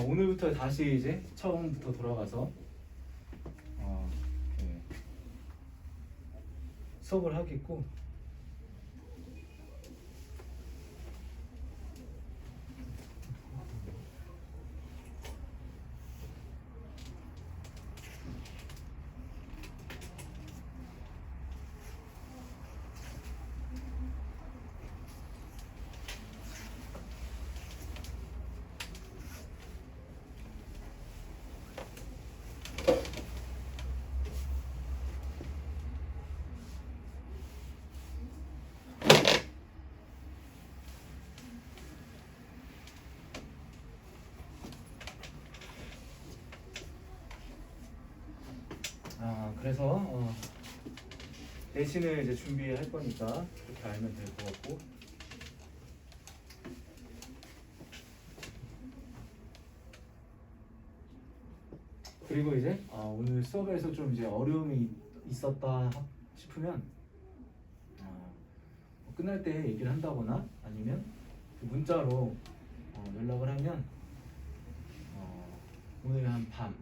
오늘부터 다시 이제 처음부터 돌아가서 네, 수업을 하겠고, 그래서 내신을 이제 준비할 거니까 그렇게 알면 될 것 같고, 그리고 이제 오늘 수업에서 좀 이제 어려움이 있었다 싶으면 뭐 끝날 때 얘기를 한다거나 아니면 문자로 연락을 하면 오늘 한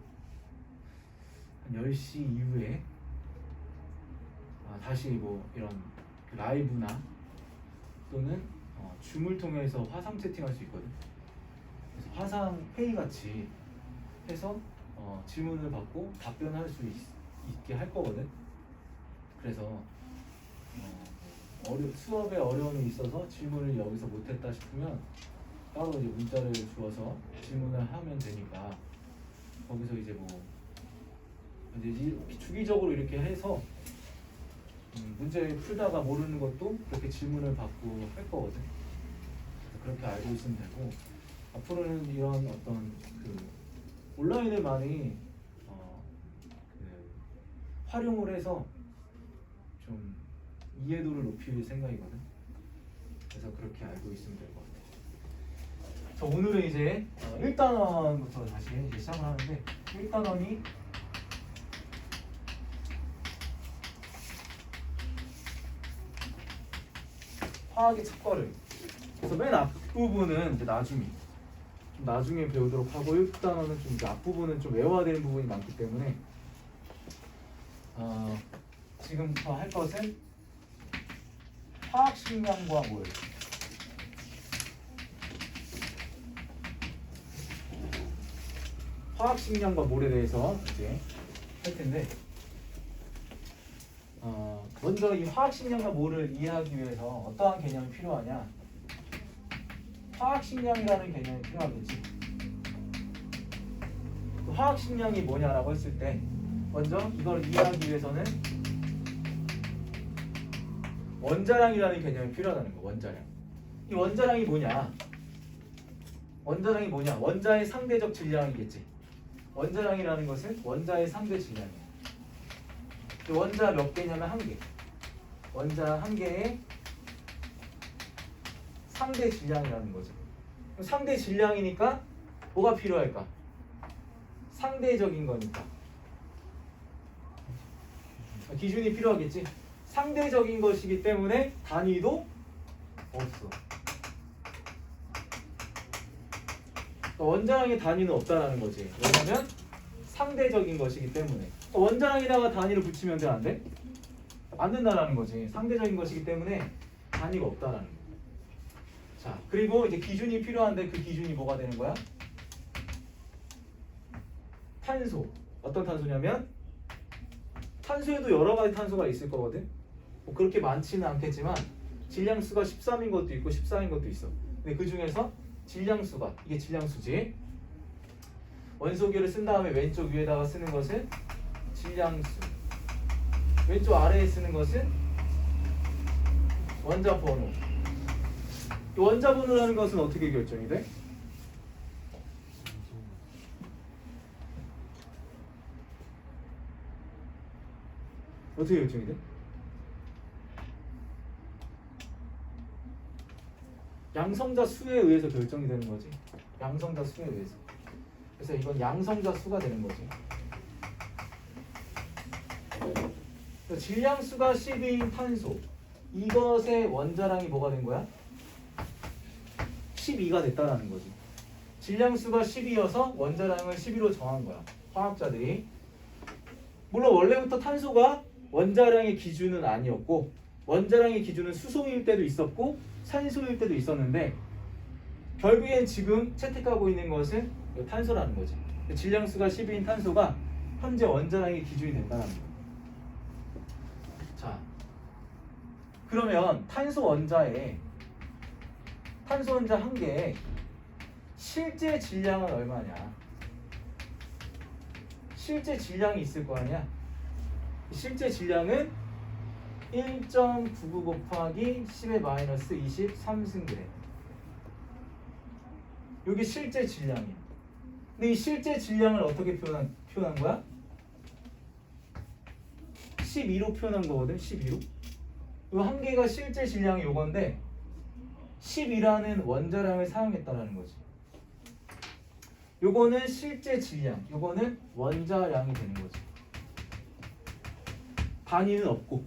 10시 이후에 다시 뭐 이런 라이브나 또는 줌을 통해서 화상 채팅할 수 있거든. 그래서 화상 회의 같이 해서 질문을 받고 답변할 수 있게 할 거거든. 그래서 수업에 어려움이 있어서 질문을 여기서 못했다 싶으면 따로 이제 문자를 주어서 질문을 하면 되니까, 거기서 이제 뭐 이제 주기적으로 이렇게 해서 문제 풀다가 모르는 것도 그렇게 질문을 받고 할 거거든. 그래서 그렇게 알고 있으면 되고, 앞으로는 이런 어떤 온라인을 많이 활용을 해서 좀 이해도를 높일 생각이거든. 그래서 그렇게 알고 있으면 될 것 같아. 자, 오늘은 이제 1단원부터 다시 이제 시작을 하는데, 1단원이 화학의 첫걸음. 그래서 맨 앞부분은 이제 나중에 배우도록 하고, 1단원은 좀 이제 앞부분은 좀 외워야 되는 부분이 많기 때문에 지금부터 할 것은 화학식량과 몰. 화학식량과 몰에 대해서 이제 할 텐데, 먼저 이 화학식량과 몰을 이해하기 위해서 어떠한 개념이 필요하냐? 화학식량이라는 개념이 필요하겠지. 화학식량이 뭐냐라고 했을 때, 먼저 이걸 이해하기 위해서는 원자량이라는 개념이 필요하다는 거. 원자량. 이 원자량이 뭐냐? 원자의 상대적 질량이겠지. 원자량이라는 것은 원자의 상대 질량이야. 원자 몇 개냐면 한 개. 원자 한 개의 상대 질량이라는 거죠. 상대 질량이니까 뭐가 필요할까? 상대적인 거니까 기준이 필요하겠지. 상대적인 것이기 때문에 단위도 없어. 원자량의 단위는 없다라는 거지. 왜냐면 상대적인 것이기 때문에. 원자량에다가 단위를 붙이면 돼, 안 돼? 안 된다라는 거지. 상대적인 것이기 때문에 단위가 없다라는 거. 자, 그리고 이제 기준이 필요한데, 그 기준이 뭐가 되는 거야? 탄소. 어떤 탄소냐면, 탄소에도 여러 가지 탄소가 있을 거거든. 뭐 그렇게 많지는 않겠지만 질량수가 13인 것도 있고 14인 것도 있어. 근데 그 중에서 질량수가, 이게 질량수지. 원소계를 쓴 다음에 왼쪽 위에다가 쓰는 것은 질량수, 왼쪽 아래에 쓰는 것은 원자 번호. 이 원자 번호라는 것은 어떻게 결정이 돼? 어떻게 결정이 돼? 양성자 수에 의해서 결정이 되는 거지. 양성자 수에 의해서. 그래서 이건 양성자 수가 되는 거지. 질량수가 12인 탄소, 이것의 원자량이 뭐가 된 거야? 12가 됐다라는 거지. 질량수가 12여서 원자량을 12로 정한 거야. 화학자들이. 물론 원래부터 탄소가 원자량의 기준은 아니었고 원자량의 기준은 수소일 때도 있었고 산소일 때도 있었는데 결국엔 지금 채택하고 있는 것은 탄소라는 거지. 질량수가 10인 탄소가 현재 원자량의 기준이 된다는 거야. 자, 그러면 탄소 원자 한 개의 실제 질량은 얼마냐? 실제 질량이 있을 거 아니야? 실제 질량은 1.99 곱하기 10의 마이너스 23승그램. 이게 실제 질량이야. 근데 이 실제 질량을 어떻게 표현한 거야? 12로 표현한 거거든. 12로. 이 한 개가 실제 질량이 요건데 10이라는 원자량을 사용했다라는 거지. 요거는 실제 질량, 요거는 원자량이 되는 거지. 단위는 없고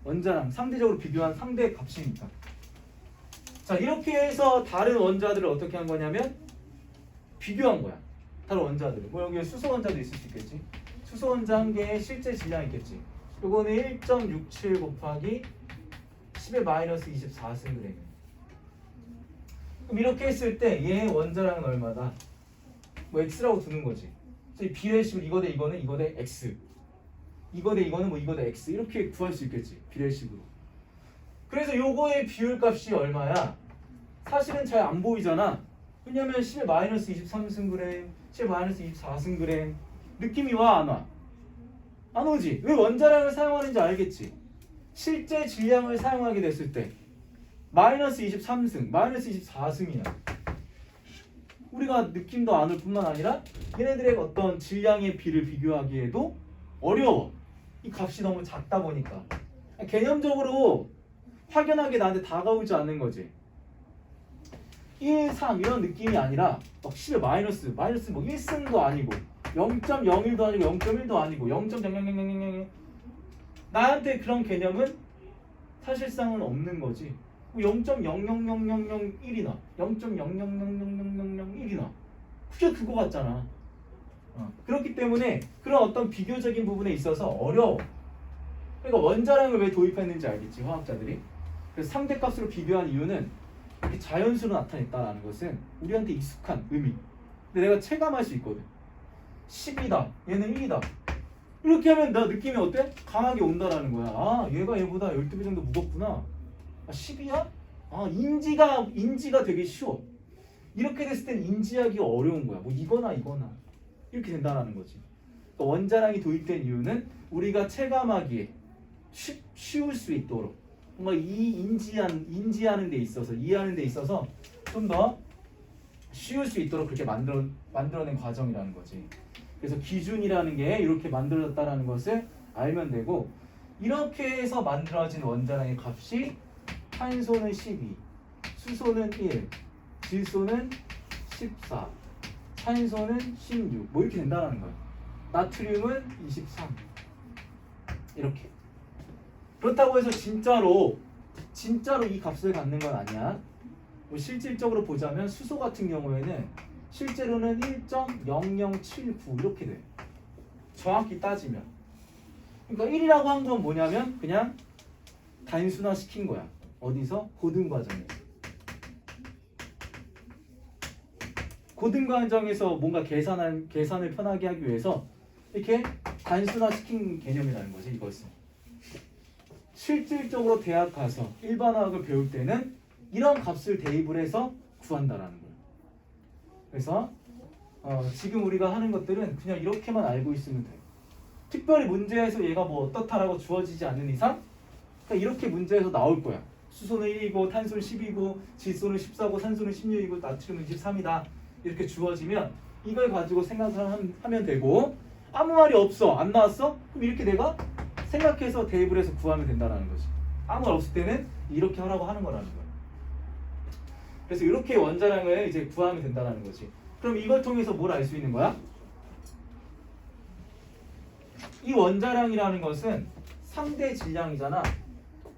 원자량, 상대적으로 비교한 상대 값이니까. 자, 이렇게 해서 다른 원자들을 어떻게 한 거냐면 비교한 거야. 다른 원자들을. 뭐 여기 수소 원자도 있을 수 있겠지. 수소 원자 한 개의 실제 질량이 있겠지. 요거는 1.67 곱하기 10의 마이너스 24승그램. 그럼 이렇게 했을 때 얘의 원자량은 얼마다? 뭐 x라고 두는 거지. 그래서 이 비례식을 이거 대 이거는 이거 대 x, 이거 대 이거는 뭐 이거 대 x 이렇게 구할 수 있겠지. 비례식으로. 그래서 요거의 비율값이 얼마야? 사실은 잘 안 보이잖아. 왜냐면 10의 마이너스 23승그램, 10의 마이너스 24승그램 느낌이 와 안 와? 안 오지. 왜 원자량을 사용하는지 알겠지. 실제 질량을 사용하게 됐을 때 마이너스 23승, 마이너스 24승이야. 우리가 느낌도 안 올 뿐만 아니라 얘네들의 어떤 질량의 비를 비교하기에도 어려워. 이 값이 너무 작다 보니까 개념적으로 확연하게 나한테 다가오지 않는 거지. 1, 3 이런 느낌이 아니라 막 10의 마이너스 뭐 1승도 아니고 0.01도 아니고 0.1도 아니고 0.0000 나한테 그런 개념은 사실상은 없는 거지. 0.000001이나 0.00000001이나 그게 그거 같잖아. 그렇기 때문에 그런 어떤 비교적인 부분에 있어서 어려워. 그러니까 원자량을 왜 도입했는지 알겠지, 화학자들이. 그래서 상대값으로 비교한 이유는 이렇게 자연수로 나타냈다라는 것은 우리한테 익숙한 의미. 근데 내가 체감할 수 있거든. 10이다, 얘는 1이다. 이렇게 하면 나 느낌이 어때? 강하게 온다라는 거야. 아, 얘가 얘보다 12배 정도 무겁구나. 아, 10이야? 아, 인지가 되게 쉬워. 이렇게 됐을 땐 인지하기가 어려운 거야. 뭐 이거나 이렇게 된다는 거지. 그러니까 원자량이 도입된 이유는 우리가 체감하기에 쉬울 수 있도록 뭔가 인지하는 데 있어서 이해하는 데 있어서 좀 더 쉬울 수 있도록 그렇게 만들어낸 과정이라는 거지. 그래서 기준이라는 게 이렇게 만들어졌다는 것을 알면 되고, 이렇게 해서 만들어진 원자량의 값이 탄소는 12, 수소는 1, 질소는 14, 산소는 16, 뭐 이렇게 된다는 거야. 나트륨은 23. 이렇게. 그렇다고 해서 진짜로 이 값을 갖는 건 아니야. 뭐 실질적으로 보자면 수소 같은 경우에는 실제로는 1.0079 이렇게 돼. 정확히 따지면. 그러니까 1이라고 한 건 뭐냐면 그냥 단순화 시킨 거야. 어디서? 고등 과정에서. 고등 과정에서 뭔가 계산을 편하게 하기 위해서 이렇게 단순화 시킨 개념이라는 거지, 이것은. 실질적으로 대학 가서 일반화학을 배울 때는 이런 값을 대입을 해서 구한다라는 거예요. 그래서 지금 우리가 하는 것들은 그냥 이렇게만 알고 있으면 돼요. 특별히 문제에서 얘가 뭐 어떻다라고 주어지지 않는 이상 그러니까 이렇게 문제에서 나올 거야. 수소는 1이고 탄소는 10이고 질소는 14고 산소는 16이고 나트륨은 23이다. 이렇게 주어지면 이걸 가지고 생각을 하면 되고, 아무 말이 없어. 안 나왔어? 그럼 이렇게 내가 생각해서 대입을 해서 구하면 된다는 거지. 아무 말 없을 때는 이렇게 하라고 하는 거라는 거야. 그래서 이렇게 원자량을 이제 구하면 된다는 거지. 그럼 이걸 통해서 뭘 알 수 있는 거야? 이 원자량이라는 것은 상대 질량이잖아.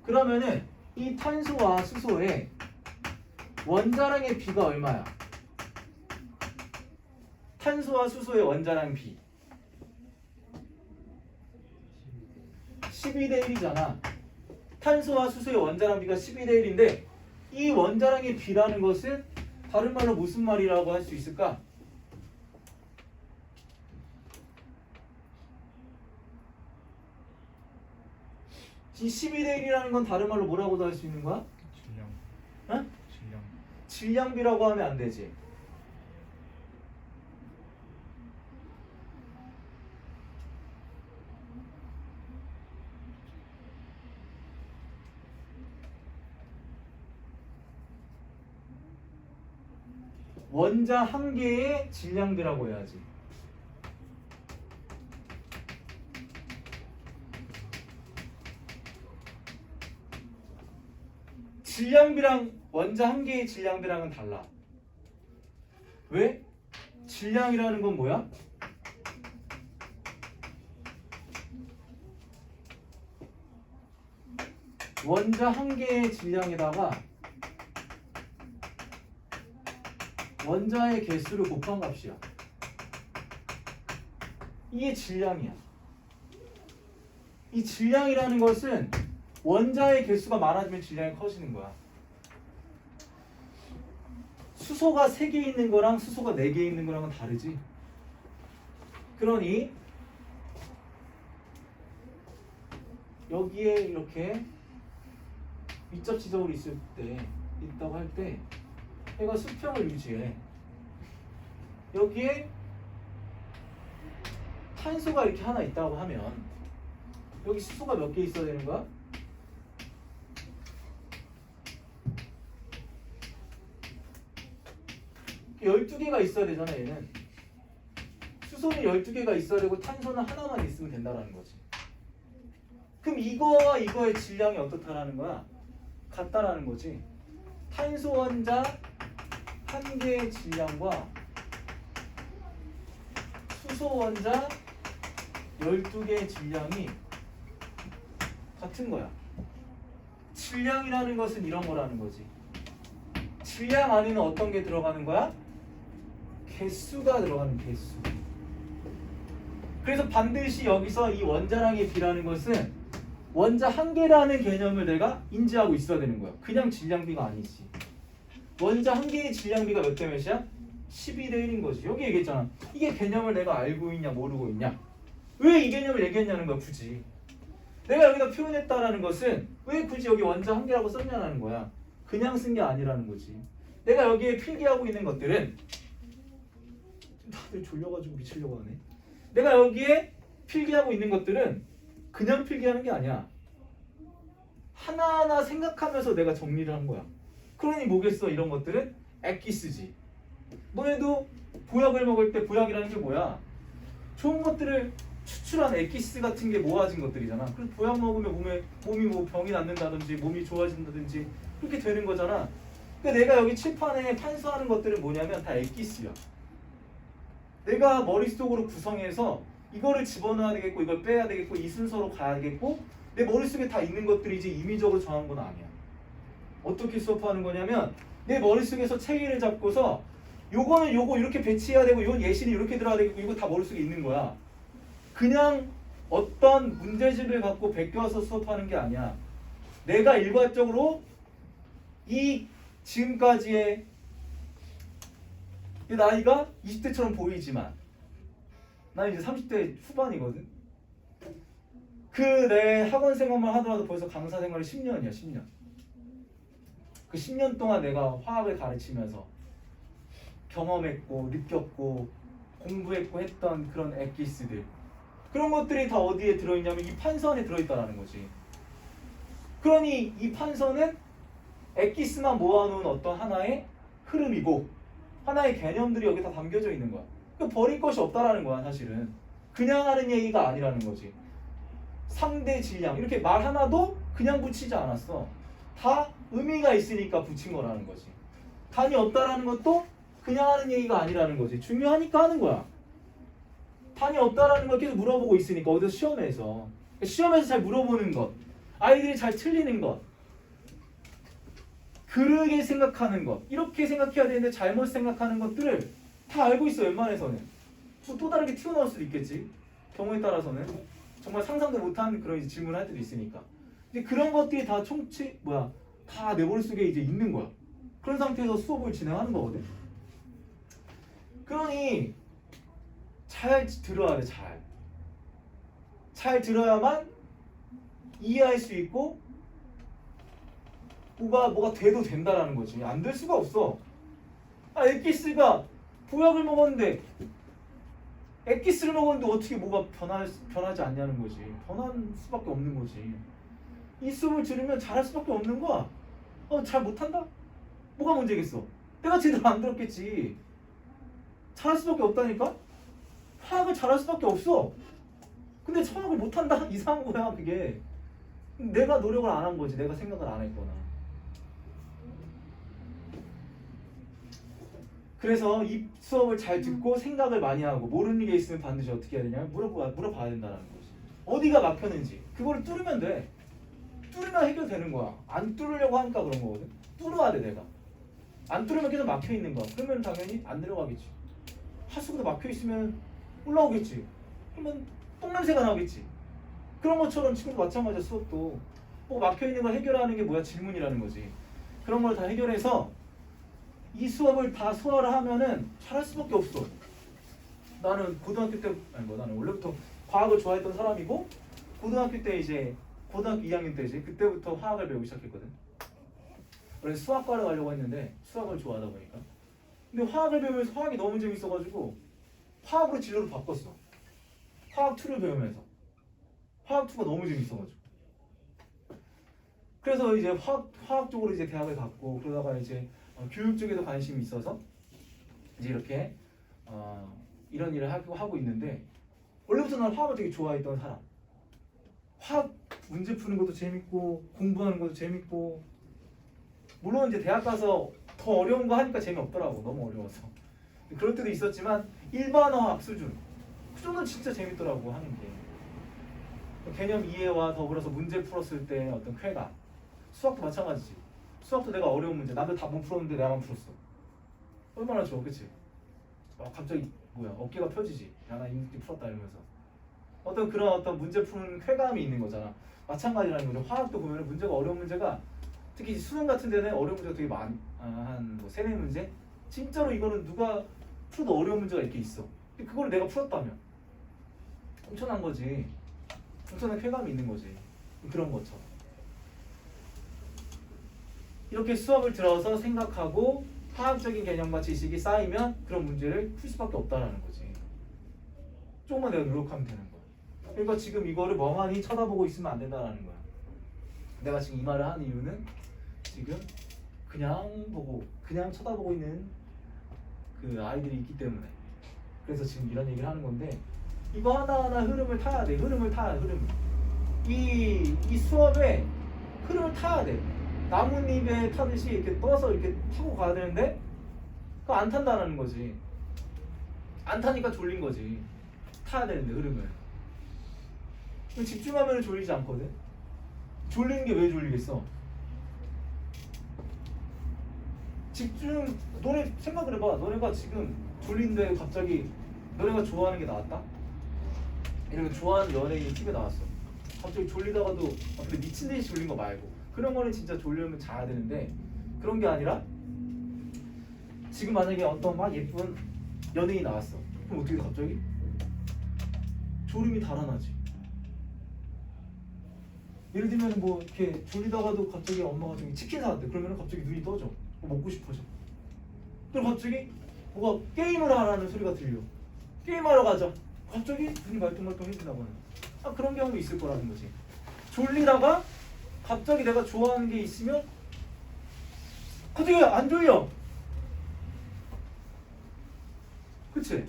그러면은 이 탄소와 수소의 원자량의 비가 얼마야? 탄소와 수소의 원자량 비 12대 1이잖아. 탄소와 수소의 원자량 비가 12대 1인데 이 원자량의 비라는 것은 다른 말로 무슨 말이라고 할 수 있을까? 이 12대 1이라는 건 다른 말로 뭐라고도 할 수 있는 거야? 질량. 어? 질량. 질량비라고 하면 안 되지. 원자 한 개의 질량비라고 해야지. 질량비랑 원자 한 개의 질량비랑은 달라. 왜? 질량이라는 건 뭐야? 원자 한 개의 질량에다가 원자의 개수를 곱한 값이야. 이게 질량이야. 이 질량이라는 것은 원자의 개수가 많아지면 질량이 커지는 거야. 수소가 3개 있는 거랑 수소가 4개 있는 거랑은 다르지. 그러니 여기에 이렇게 밑접지적으로 있을 때 있다고 할 때 얘가 수평을 유지해. 여기에 탄소가 이렇게 하나 있다고 하면 여기 수소가 몇 개 있어야 되는 거야? 열두 개가 있어야 되잖아. 얘는 수소는 12개가 있어야 되고 탄소는 하나만 있으면 된다라는 거지. 그럼 이거와 이거의 질량이 어떻다라는 거야? 같다라는 거지. 탄소 원자 한 개의 질량과 수소 원자 12개의 질량이 같은 거야. 질량이라는 것은 이런 거라는 거지. 질량 안에는 어떤 게 들어가는 거야? 개수가 들어가는 개수. 그래서 반드시 여기서 이 원자량의 비라는 것은 원자 한 개라는 개념을 내가 인지하고 있어야 되는 거야. 그냥 질량비가 아니지. 원자 한 개의 질량비가 몇 대 몇이야? 12대 1인 거지. 여기 얘기했잖아. 이게 개념을 내가 알고 있냐 모르고 있냐. 왜 이 개념을 얘기했냐는 거야. 굳이 내가 여기다 표현했다라는 것은 왜 굳이 여기 원자 한 개라고 썼냐는 거야. 그냥 쓴 게 아니라는 거지. 내가 여기에 필기하고 있는 것들은 다들 졸려가지고 미치려고 하네. 내가 여기에 필기하고 있는 것들은 그냥 필기하는 게 아니야. 하나하나 생각하면서 내가 정리를 한 거야. 그러니 뭐겠어? 이런 것들은 액기스지. 너네도 보약을 먹을 때 보약이라는 게 뭐야? 좋은 것들을 추출한 액기스 같은 게 모아진 것들이잖아. 그래서 보약 먹으면 몸이 뭐 병이 낫는다든지 몸이 좋아진다든지 그렇게 되는 거잖아. 그러니까 내가 여기 칠판에 판서하는 것들은 뭐냐면 다 액기스야. 내가 머릿속으로 구성해서 이거를 집어넣어야 되겠고 이걸 빼야 되겠고 이 순서로 가야 되겠고 내 머릿속에 다 있는 것들이지 임의적으로 정한 건 아니야. 어떻게 수업하는 거냐면 내 머릿속에서 체계를 잡고서 요거는 요거 이렇게 배치해야 되고 요 예시는 이렇게 들어야 되고 이거 다 머릿속에 있는 거야. 그냥 어떤 문제집을 갖고 베껴서 수업하는 게 아니야. 내가 일괄적으로 이 지금까지의 나이가 20대처럼 보이지만 나 이제 30대 후반이거든. 그 내 학원 생활만 하더라도 벌써 강사 생활이 10년이야. 10년. 그 10년 동안 내가 화학을 가르치면서 경험했고 느꼈고 공부했고 했던 그런 액기스들, 그런 것들이 다 어디에 들어있냐면 이 판서 안에 들어있다는 거지. 그러니 이 판서는 액기스만 모아놓은 어떤 하나의 흐름이고 하나의 개념들이 여기 다 담겨져 있는 거야. 그러니까 버릴 것이 없다라는 거야. 사실은 그냥 하는 얘기가 아니라는 거지. 상대 질량 이렇게 말 하나도 그냥 붙이지 않았어. 다 의미가 있으니까 붙인 거라는 거지. 단이 없다라는 것도 그냥 하는 얘기가 아니라는 거지. 중요하니까 하는 거야. 단이 없다라는 걸 계속 물어보고 있으니까 어디서 시험에서 잘 물어보는 것, 아이들이 잘 틀리는 것, 그르게 생각하는 것, 이렇게 생각해야 되는데 잘못 생각하는 것들을 다 알고 있어 웬만해서는. 뭐 또 다르게 튀어나올 수도 있겠지. 경우에 따라서는 정말 상상도 못한 그런 질문을 할 때도 있으니까. 이제 그런 것들이 다 다 내 머릿속에 이제 있는 거야. 그런 상태에서 수업을 진행하는 거거든. 그러니 잘 들어야 돼. 잘 들어야만 이해할 수 있고 뭐가 돼도 된다라는 거지. 안 될 수가 없어. 엑기스가 보약을 먹었는데 엑기스를 먹었는데 어떻게 뭐가 변하지 않냐는 거지. 변할 수밖에 없는 거지. 이 수업을 들으면 잘할 수밖에 없는 거야. 잘 못한다? 뭐가 문제겠어? 내가 제대로 안 들었겠지. 잘할 수밖에 없다니까? 화학을 잘할 수밖에 없어. 근데 화학을 못한다? 이상한 거야 그게. 내가 노력을 안 한 거지. 내가 생각을 안 했거나. 그래서 이 수업을 잘 듣고 생각을 많이 하고 모르는 게 있으면 반드시 어떻게 해야 되냐면 물어봐야 된다는 거지. 어디가 막혔는지 그거를 뚫으면 돼. 뚫으면 해결되는 거야. 안 뚫으려고 하니까 그런 거거든. 뚫어야 돼 내가. 안 뚫으면 계속 막혀 있는 거야. 그러면 당연히 안 내려가겠지. 하수구도 막혀 있으면 올라오겠지. 그러면 똥냄새가 나겠지. 그런 것처럼 지금도 마찬가지야. 수업도 막혀 있는 걸 해결하는 게 뭐야? 질문이라는 거지. 그런 걸 다 해결해서 이 수업을 다 소화를 하면은 잘할 수밖에 없어. 나는 고등학교 때 나는 원래부터 과학을 좋아했던 사람이고 고등학교 2학년 때 그때부터 화학을 배우기 시작했거든. 원래 수학과를 가려고 했는데 수학을 좋아하다 보니까. 근데 화학을 배우면서 화학이 너무 재밌어가지고 화학으로 진로를 바꿨어. 화학 2를 배우면서 화학 2가 너무 재밌어가지고. 그래서 이제 화학 쪽으로 이제 대학을 갔고 그러다가 이제 교육 쪽에도 관심이 있어서 이제 이렇게 이런 일을 하고 있는데 원래부터 난 화학을 되게 좋아했던 사람. 화학 문제 푸는 것도 재밌고 공부하는 것도 재밌고 물론 이제 대학 가서 더 어려운 거 하니까 재미없더라고. 너무 어려워서. 그럴 때도 있었지만 일반화학 수준 그 정도는 진짜 재밌더라고 하는 게. 개념 이해와 더불어서 문제 풀었을 때 어떤 쾌감. 수학도 마찬가지지. 수학도 내가 어려운 문제 남들 다 못 풀었는데 내가만 풀었어. 얼마나 좋아 그치? 갑자기 어깨가 펴지지. 야 나 이 문제 풀었다 이러면서 어떤 문제 푸는 쾌감이 있는 거잖아. 마찬가지라는 거죠. 화학도 보면 문제가 어려운 문제가 특히 수능 같은 데는 어려운 문제가 되게 한 3-4문제? 진짜로 이거는 누가 풀어도 어려운 문제가 이렇게 있어. 그걸 내가 풀었다면 엄청난 거지. 엄청난 쾌감이 있는 거지. 그런 것처럼 이렇게 수업을 들어서 생각하고 화학적인 개념과 지식이 쌓이면 그런 문제를 풀 수밖에 없다라는 거지. 조금만 내가 노력하면 되는 거야. 그러니까 지금 이거를 멍하니 쳐다보고 있으면 안 된다라는 거야. 내가 지금 이 말을 하는 이유는 지금 그냥 쳐다보고 있는 그 아이들이 있기 때문에. 그래서 지금 이런 얘기를 하는 건데 이거 하나하나 흐름을 타야 돼. 흐름을. 이 수업에 흐름을 타야 돼. 나뭇잎에 타듯이 이렇게 떠서 이렇게 타고 가야 되는데 그거 안 탄다는 거지. 안 타니까 졸린 거지. 타야 되는데 흐름을. 집중하면 졸리지 않거든. 졸리는 게 왜 졸리겠어? 너네 생각을 해봐. 너네가 지금 졸린데 갑자기 너네가 좋아하는 게 나왔다? 이러면 좋아하는 연예인이 TV에 나왔어. 갑자기 졸리다가도 근데 미친 듯이 졸린 거 말고 그런 거는 진짜 졸려면 자야 되는데 그런 게 아니라 지금 만약에 어떤 막 예쁜 연예인이 나왔어. 그럼 어떻게 돼 갑자기? 졸음이 달아나지. 예를 들면 이렇게 졸리다가도 갑자기 엄마가 좀 치킨 사왔대. 그러면 갑자기 눈이 떠져. 먹고 싶어져. 그럼 갑자기 뭐가 게임을 하라는 소리가 들려. 게임하러 가자. 갑자기 눈이 말똥말똥해진다고 하는. 그런 경우도 있을 거라는 거지. 졸리다가 갑자기 내가 좋아하는 게 있으면 갑자기 안 졸려. 그치?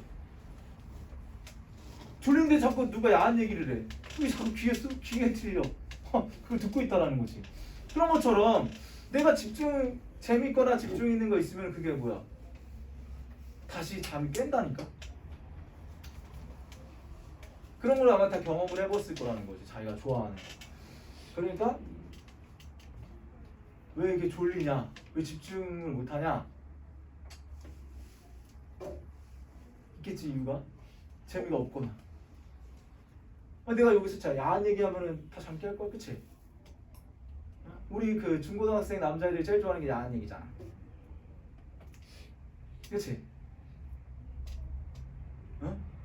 졸린데 자꾸 누가 야한 얘기를 해. 그게 자꾸 귀에 들려. 그걸 듣고 있다라는 거지. 그런 것처럼 내가 재밌거나 집중 있는 거 있으면 그게 뭐야? 다시 잠이 깬다니까? 그런 걸 아마 다 경험을 해봤을 거라는 거지. 자기가 좋아하는 거. 그러니까 왜 이게 졸리냐? 왜 집중을 못하냐? 있겠지 이유가? 재미가 없거나. 내가 여기서 자 야한 얘기하면은 다 잠기할 거야, 그치? 우리 그 중고등학생 남자애들이 제일 좋아하는 게 야한 얘기잖아. 그치?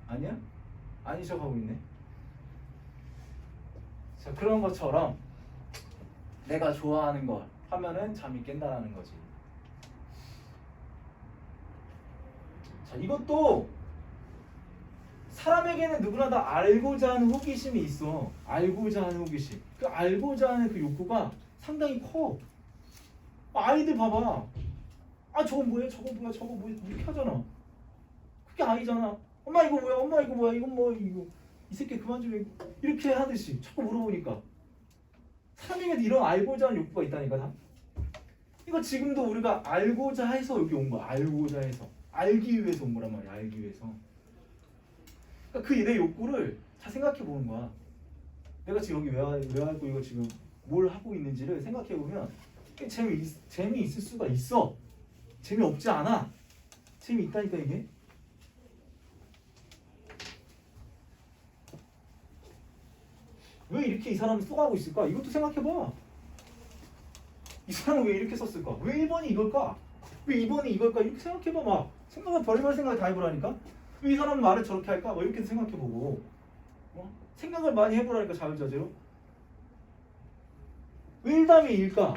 아니야? 아니 척하고 있네. 자, 그런 것처럼 내가 좋아하는 걸 하면은 잠이 깬다라는 거지. 자, 이것도 사람에게는 누구나 다 알고자 하는 호기심이 있어. 알고자 하는 호기심. 그 알고자 하는 그 욕구가 상당히 커. 아이들 봐봐. 저건 뭐야? 저건 뭐야? 저거 뭐 이렇게 하잖아. 그게 아이잖아. 엄마 이거 뭐야? 엄마 이거 뭐야? 이건 뭐 이거. 이 새끼 그만 좀 이렇게 하듯이 자꾸 물어보니까 사람에게도 이런 알고자 하는 욕구가 있다니까 다. 이거 지금도 우리가 알고자 해서 여기 온 거야. 알고자 해서. 알기 위해서 온 거란 말이야. 알기 위해서. 그러니까 그 내 욕구를 잘 생각해 보는 거야. 내가 지금 여기 왜 왔고 이거 지금 뭘 하고 있는지를 생각해 보면 재미 있을 수가 있어. 재미 없지 않아. 재미 있다니까 이게. 왜 이렇게 이 사람은 써가고 있을까? 이것도 생각해봐. 이 사람은 왜 이렇게 썼을까? 왜 1번이 이걸까? 왜 2번이 이걸까? 이렇게 생각해봐. 막 별의별 생각 다 해보라니까. 왜 이 사람은 말을 저렇게 할까? 뭐 이렇게 생각해보고 생각을 많이 해보라니까. 자유자재로. 왜 1-2 1일까?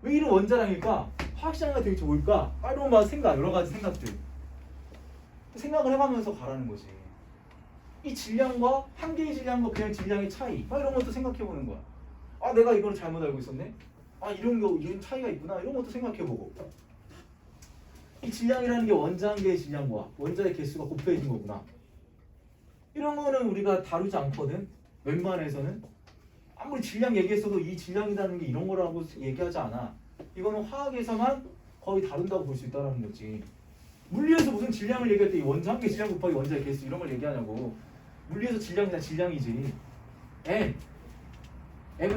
왜 1은 원자량일까? 화학시장이 되게 좋을까? 이런 막 생각, 여러 가지 생각들. 생각을 해가면서 가라는 거지. 이 질량과 한 개의 질량과 그냥 질량의 차이, 이런 것도 생각해보는 거야. 내가 이걸 잘못 알고 있었네. 이런 차이가 있구나. 이런 것도 생각해보고. 이 질량이라는 게 원자 한 개의 질량과 원자의 개수가 곱해진 거구나. 이런 거는 우리가 다루지 않거든. 웬만해서는. 아무리 질량 얘기했어도 이 질량이라는 게 이런 거라고 얘기하지 않아. 이거는 화학에서만 거의 다룬다고 볼 수 있다는 거지. 물리에서 무슨 질량을 얘기할 때 이 원자 한 개 질량 곱하기 원자의 개수 이런 걸 얘기하냐고. 물리에서 질량이나 질량이지. M은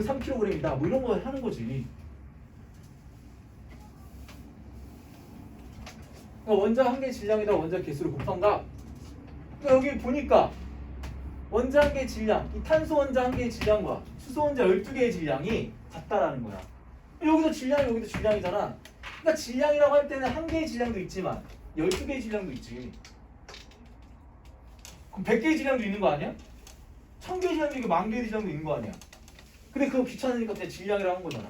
3kg이다. 뭐 이런 거 하는 거지. 그러니까 원자 한 개의 질량에다 원자 개수를 곱한다. 그러니까 여기 보니까 원자 한 개의 질량, 이 탄소 원자 한 개의 질량과 수소 원자 12개의 질량이 같다라는 거야. 여기도 질량이 여기도 질량이잖아. 그러니까 질량이라고 할 때는 한 개의 질량도 있지만 12개의 질량도 있지. 그럼 100개의 질량도 있는 거 아니야? 1000개의 질량도 있고 10,000개의 질량도 있는 거 아니야? 근데 그거 귀찮으니까 그냥 질량이라고 한 거잖아.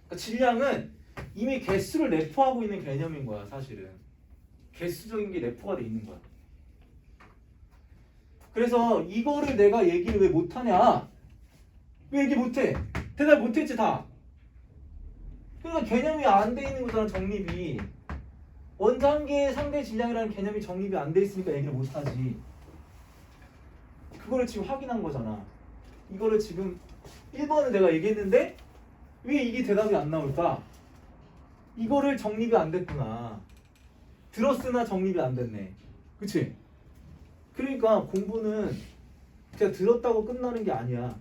그러니까 질량은 이미 개수를 내포하고 있는 개념인 거야, 사실은. 개수적인 게 내포가 돼 있는 거야. 그래서 이거를 내가 얘기를 왜 못하냐? 왜 얘기 못해? 대답 못했지 다. 그러니까 개념이 안 돼 있는 거잖아, 정립이. 원자 한 개의 상대 질량이라는 개념이 정립이 안 돼 있으니까 얘기를 못하지. 그거를 지금 확인한 거잖아. 이거를 지금 1번을 내가 얘기했는데 왜 이게 대답이 안 나올까? 이거를 정립이 안 됐구나. 들었으나 정립이 안 됐네. 그치? 그러니까 공부는 제가 들었다고 끝나는 게 아니야.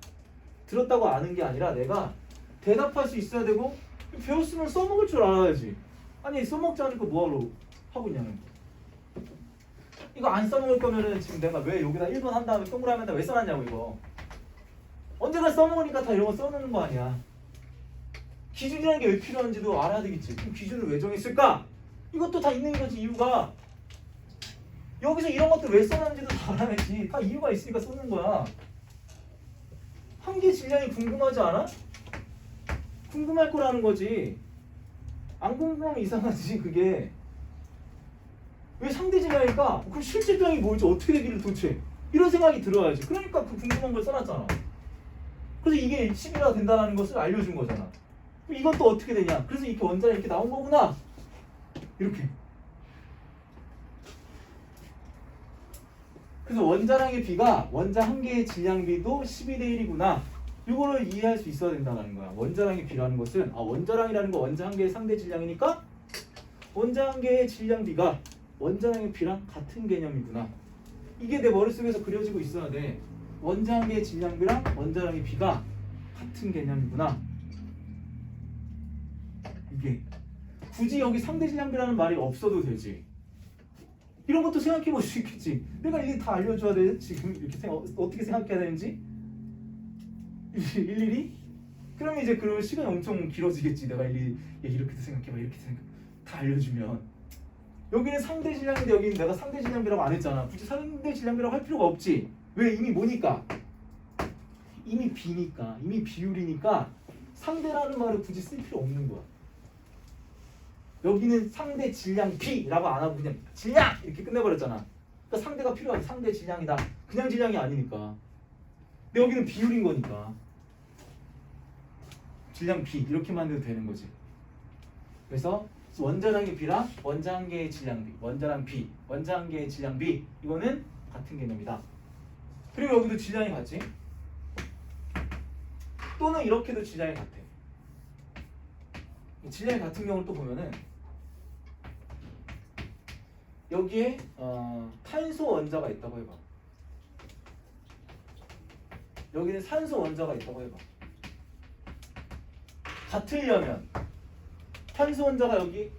들었다고 아는 게 아니라 내가 대답할 수 있어야 되고 배웠으면 써먹을 줄 알아야지. 아니 써먹지 않고 뭐하러 하고 있냐는. 이거 안 써먹을 거면은 지금 내가 왜 여기다 1번 한 다음에 동그라미에다 왜 써놨냐고 이거. 언제나 써먹으니까 다 이런 거 써놓는 거 아니야. 기준이라는 게 왜 필요한지도 알아야 되겠지. 그럼 기준을 왜 정했을까? 이것도 다 있는 거지 이유가. 여기서 이런 것들 왜 써놨는지도 다 알아야지. 다 이유가 있으니까 써는 거야. 한 개 질량이 궁금하지 않아? 궁금할 거라는 거지. 안 궁금하면 이상하지 그게. 왜 상대 질량일까? 그럼 실제 질량이 뭘지 어떻게 되기를 도대체. 이런 생각이 들어야지. 그러니까 그 궁금한 걸 써놨잖아. 그래서 이게 10이나 된다는 것을 알려준 거잖아. 그럼 이건 또 어떻게 되냐? 그래서 이렇게 원자는 이렇게 나온 거구나. 이렇게. 그래서 원자량의 비가 원자 한 개의 질량 비도 12대 1이구나. 이거를 이해할 수 있어야 된다는 거야. 원자량의 비라는 것은 원자량이라는 거 원자 한 개의 상대 질량이니까 원자 한 개의 질량 비가 원자량의 비랑 같은 개념이구나. 이게 내 머릿속에서 그려지고 있어야 돼. 원자 한 개의 질량 비랑 원자량의 비가 같은 개념이구나. 이게 굳이 여기 상대 질량비라는 말이 없어도 되지. 이런 것도 생각해 볼 수 있겠지. 내가 이게 다 알려줘야 돼. 지금 이렇게 어떻게 생각해야 되는지 일일이? 그러면 이제 그러면 시간이 엄청 길어지겠지. 내가 일일이 이렇게도 생각해봐, 이렇게 생각 다 알려주면. 여기는 상대 질량인데 여기는 내가 상대 질량비라고 안 했잖아. 굳이 상대 질량비라고 할 필요가 없지. 왜? 이미 뭐니까? 이미 비니까, 이미 비율이니까 상대라는 말을 굳이 쓸 필요 없는 거야. 여기는 상대 질량 B라고 안 하고 그냥 질량 이렇게 끝내버렸잖아. 그러니까 상대가 필요하지. 상대 질량이다. 그냥 질량이 아니니까. 근데 여기는 비율인 거니까 질량 B 이렇게만 해도 되는 거지. 그래서 원자량의 B랑 원자 한 개의 질량 B, 원자량 B, 원자 한 개의 질량 B 이거는 같은 개념이다. 그리고 여기도 질량이 같지? 또는 이렇게도 질량이 같아. 질량이 같은 경우를 또 보면은 여기에 탄소 원자가 있다고 해봐. 여기는 산소 원자가 있다고 해봐. 같으려면 탄소 원자가 여기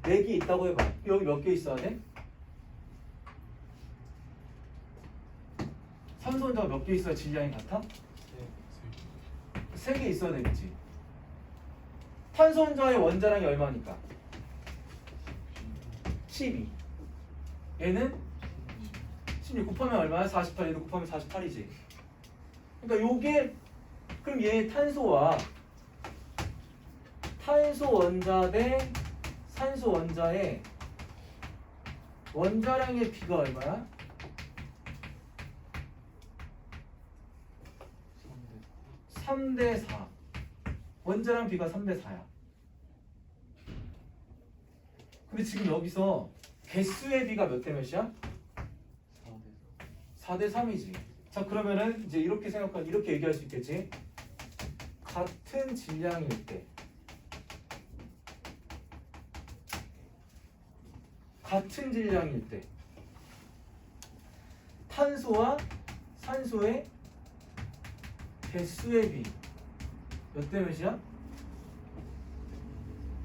4개 있다고 해봐. 여기 몇 개 있어야 돼? 산소 원자가 몇 개 있어야 질량이 같아? 3개 있어야 되겠지. 탄소 원자의 원자량이 얼마니까? 12. 얘는 16 곱하면 얼마야? 48. 얘도 곱하면 48이지. 그러니까 요게 그럼 얘 탄소와 탄소 원자 대 산소 원자의 원자량의 비가 얼마야? 3대 4. 원자량 비가 3대 4야. 근데 지금 여기서 개수의 비가 몇 대 몇이야? 4대 3이지. 자, 그러면은 이제 이렇게 이렇게 얘기할 수 있겠지. 같은 질량일 때 탄소와 산소의 개수의 비 몇 대 몇이야?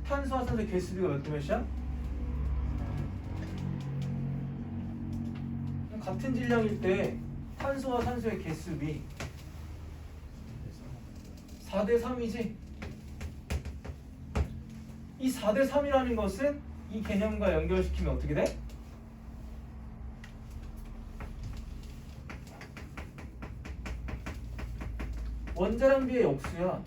탄소와 산소의 개수비가 몇 대 몇이야? 같은 질량일 때 탄소와 산소의 개수비 4대 3이지? 이 4대 3이라는 것은 이 개념과 연결시키면 어떻게 돼? 원자량비의 역수야.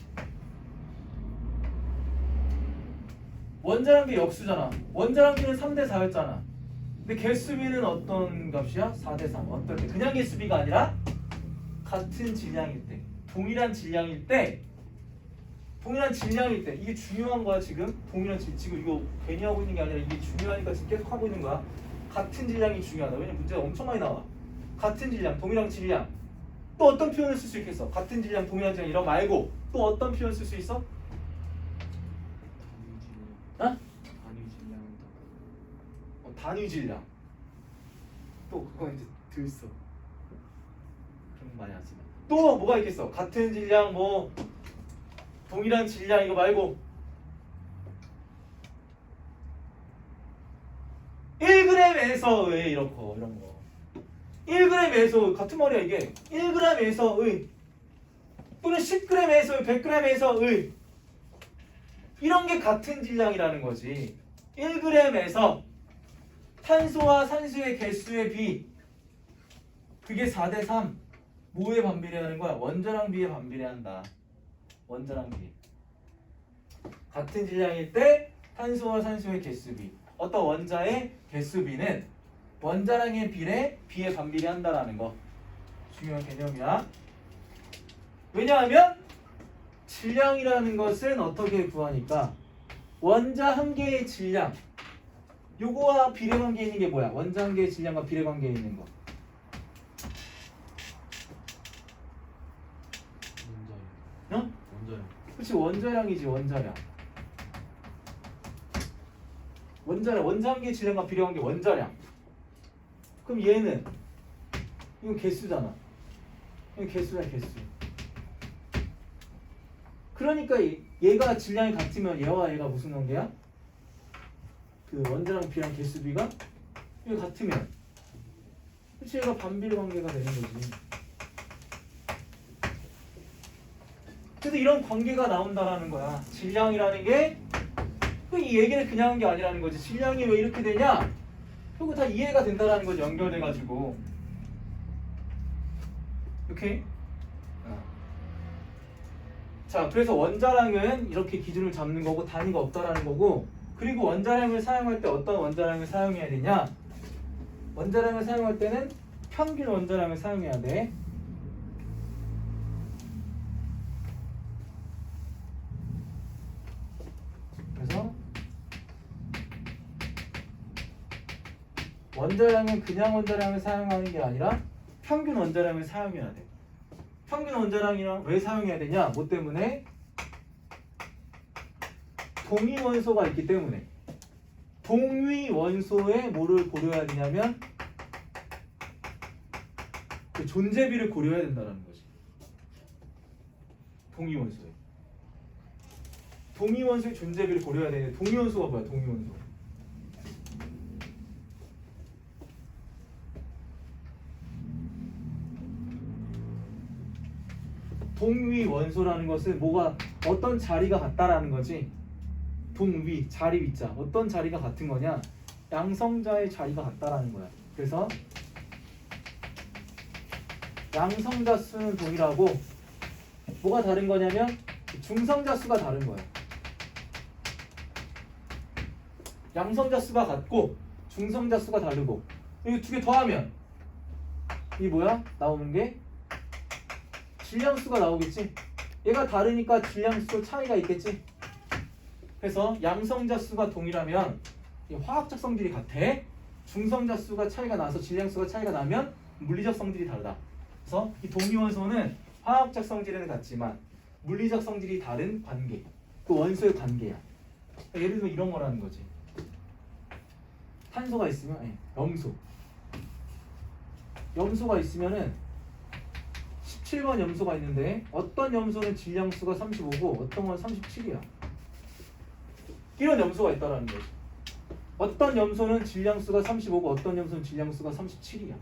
원자량비 역수잖아. 원자량비는 3대 4였잖아. 근데 개수비는 어떤 값이야? 4대 3. 어떨 때? 그냥 개수비가 아니라 같은 질량일 때, 동일한 질량일 때 이게 중요한 거야. 지금 지금 이거 괜히 하고 있는 게 아니라 이게 중요하니까 지금 계속 하고 있는 거야. 같은 질량이 중요하다. 왜냐면 문제가 엄청 많이 나와. 같은 질량, 동일한 질량. 또 어떤 표현을 쓸 수 있겠어? 같은 질량, 동일한 질량 이런 말고 또 어떤 표현 쓸 수 있어? 어? 단위 질량. 또 그거 이제 들써. 그런 거 많이 안 쓰네. 또 뭐가 있겠어? 같은 질량, 뭐 동일한 질량 이거 말고 1g에서의 이런 거 1g에서 같은 말이야 이게. 1g에서의 또는 10g에서의 100g에서의 이런 게 같은 질량이라는 거지. 1g에서 탄소와 산소의 개수의 비 그게 4대 3 뭐에 반비례하는 거야? 원자량 비에 반비례한다. 원자량 비 같은 질량일 때 탄소와 산소의 개수비 어떤 원자의 개수비는 원자량의 비에 반비례한다라는 거 중요한 개념이야. 왜냐하면 질량이라는 것은 어떻게 구하니까 원자 한 개의 질량 요거와 비례관계에 있는 게 뭐야? 원자 한 개의 질량과 비례관계에 있는 거. 어? 원자량. 그렇지 원자량이지 원자량. 원자 한 개의 질량과 비례관계 원자량. 그럼 얘는 이건 개수잖아. 이건 개수야 개수. 그러니까 얘가 질량이 같으면 얘와 얘가 무슨 관계야? 그 원자랑 비랑 개수비가 이게 같으면 그치 얘가 반비례 관계가 되는 거지. 그래서 이런 관계가 나온다라는 거야. 질량이라는 게 이 얘기를 그냥 한 게 아니라는 거지. 질량이 왜 이렇게 되냐? 그거 다 이해가 된다라는 거지. 연결돼가지고. 오케이? 자, 그래서 원자량은 이렇게 기준을 잡는 거고 단위가 없다라는 거고, 그리고 원자량을 사용할 때 어떤 원자량을 사용해야 되냐? 원자량을 사용할 때는 평균 원자량을 사용해야 돼. 그래서 원자량은 그냥 원자량을 사용하는 게 아니라 평균 원자량을 사용해야 돼. 평균 원자량이랑 왜 사용해야 되냐? 뭐 때문에? 동위 원소가 있기 때문에. 동위 원소에 뭐를 고려해야 되냐면 그 존재비를 고려해야 된다는 거지. 동위 원소에. 동위 원소의 존재비를 고려해야 되는데 동위 원소가 뭐야? 동위 원소. 동위 원소라는 것은 뭐가 어떤 자리가 같다라는 거지. 동위, 자리 위자. 어떤 자리가 같은 거냐? 양성자의 자리가 같다라는 거야. 그래서 양성자 수는 동일하고 뭐가 다른 거냐면 중성자 수가 다른 거야. 양성자 수가 같고 중성자 수가 다르고 이거 두 개 더하면 이 뭐야? 나오는 게 질량수가 나오겠지. 얘가 다르니까 질량수 차이가 있겠지. 그래서 양성자 수가 동일하면 화학적 성질이 같아. 중성자 수가 차이가 나서 질량수가 차이가 나면 물리적 성질이 다르다. 그래서 이 동위원소는 화학적 성질은 같지만 물리적 성질이 다른 관계. 그 원소의 관계야. 예를 들면 이런 거라는 거지. 탄소가 있으면 염소. 염소가 있으면은 17번 염소가 있는데 어떤 염소는 질량수가 35고 어떤 건 37이야. 이런 염소가 있다라는 거지. 어떤 염소는 질량수가 35고 어떤 염소는 질량수가 37이야.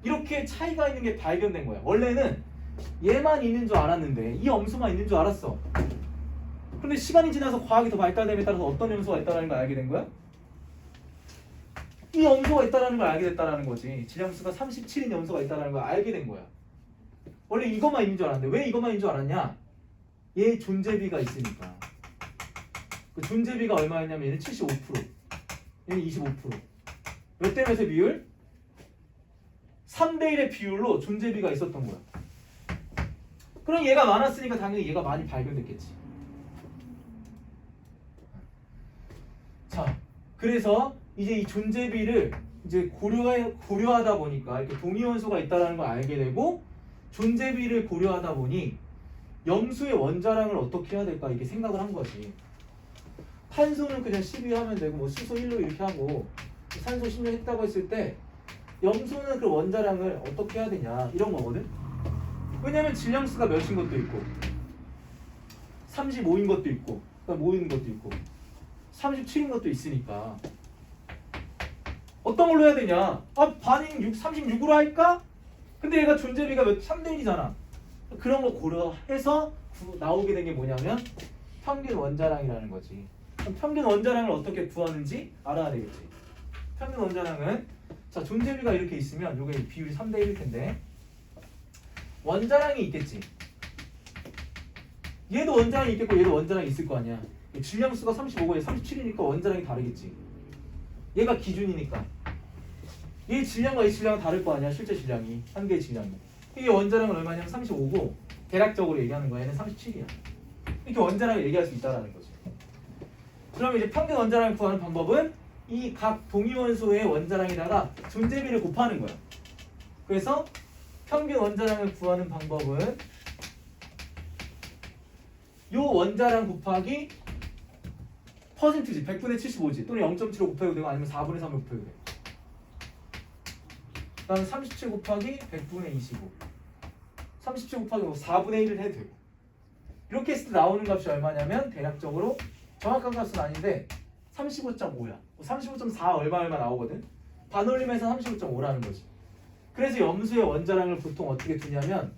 이렇게 차이가 있는 게 발견된 거야. 원래는 얘만 있는 줄 알았는데 이 염소만 있는 줄 알았어. 그런데 시간이 지나서 과학이 더 발달됨에 따라서 어떤 염소가 있다는 걸 알게 된 거야? 이 염소가 있다는 걸 알게 됐다는 거지. 질량수가 37인 염소가 있다는 걸 알게 된 거야. 원래 이것만 있는 줄 알았는데 왜 이것만 있는 줄 알았냐? 얘 존재비가 있으니까. 그 존재비가 얼마였냐면 얘는 75%, 얘는 25%. 몇 대 몇의 비율? 3대 1의 비율로 존재비가 있었던 거야. 그럼 얘가 많았으니까 당연히 얘가 많이 발견됐겠지. 자, 그래서 이제 이 존재비를 이제 고려하다 보니까 이렇게 동위원소가 있다는 걸 알게 되고 존재비를 고려하다 보니 염수의 원자량을 어떻게 해야 될까 이게 생각을 한 거지. 탄소는 그냥 12 하면 되고 뭐 수소 1로 이렇게 하고 산소 16 했다고 했을 때 염소는 그 원자량을 어떻게 해야 되냐 이런 거거든. 왜냐면 질량수가 몇인 것도 있고 35인 것도 있고 그다음 5인 것도 있고 37인 것도 있으니까 어떤 걸로 해야 되냐? 반응 36으로 할까? 근데 얘가 존재비가 3대 1이잖아. 그런 거 고려해서 나오게 된 게 뭐냐면 평균 원자량이라는 거지. 그럼 평균 원자량을 어떻게 구하는지 알아야 되겠지. 평균 원자량은 자 존재비가 이렇게 있으면 요게 비율이 3대 1일 텐데 원자량이 있겠지. 얘도 원자량이 있겠고 얘도 원자량이 있을 거 아니야. 질량수가 35고 얘 37이니까 원자량이 다르겠지. 얘가 기준이니까. 얘 질량과 이 질량은 다를 거 아니야. 실제 질량이. 한 개의 질량이. 이게 원자량은 얼마냐면 35고 대략적으로 얘기하는 거야. 얘는 37이야. 이렇게 원자량을 얘기할 수 있다는 거지. 그러면 이제 평균 원자량을 구하는 방법은 이 각 동위원소의 원자량에다가 존재비를 곱하는 거야. 그래서 평균 원자량을 구하는 방법은 요 원자량 곱하기 퍼센트지. 100분의 75지. 또는 0.75 곱해도 되고 아니면 4분의 3을 곱해도 돼. 그 다음에 37 곱하기 100분의 25. 37 곱하기 4분의 1을 해도 되고. 이렇게 했을 때 나오는 값이 얼마냐면 대략적으로 정확한 값은 아닌데 35.5야. 35.4 얼마 나오거든. 반올림에서 35.5라는 거지. 그래서 염수의 원자량을 보통 어떻게 두냐면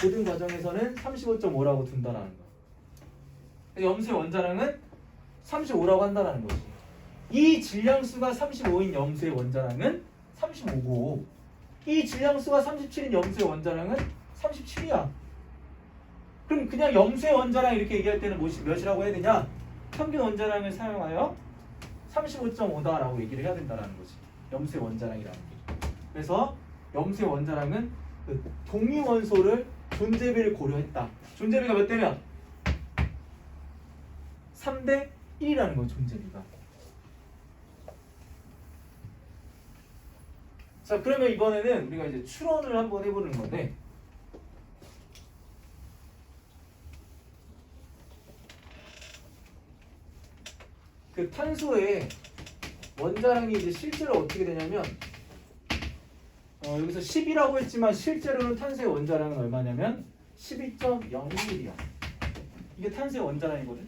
모든 과정에서는 35.5라고 둔다라는 거야. 염수의 원자량은 35라고 한다라는 거지. 이 질량수가 35인 염수의 원자량은 35고 이 질량수가 37인 염수의 원자량은 37이야. 그럼 그냥 염수의 원자량 이렇게 얘기할 때는 몇이라고 해야 되냐? 평균 원자량을 사용하여 35.5다라고 얘기를 해야 된다라는 거지. 염수의 원자량이라는 게. 그래서 염수의 원자량은 그 동위원소를 존재비를 고려했다. 존재비가 몇 대면? 3대 1이라는 거 존재비가. 자, 그러면 이번에는 우리가 이제 추론을 한번 해보는 건데 그 탄소의 원자량이 이제 실제로 어떻게 되냐면 여기서 10이라고 했지만 실제로는 탄소의 원자량은 얼마냐면 12.011이야. 이게 탄소의 원자량이거든.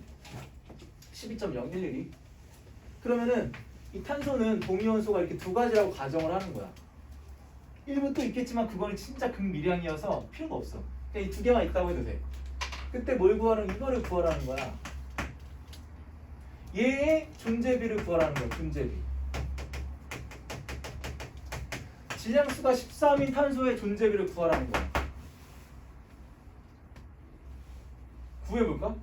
12.011이. 그러면은 이 탄소는 동위원소가 이렇게 두 가지라고 가정을 하는 거야. 일부 또 있겠지만 그거는 진짜 극미량이어서 필요가 없어. 그냥 이 두 개만 있다고 해도 돼. 그때 뭘 구하라는 이거를 구하라는 거야. 얘의 존재비를 구하라는 거야. 존재비. 질량수가 13인 탄소의 존재비를 구하라는 거야. 구해볼까?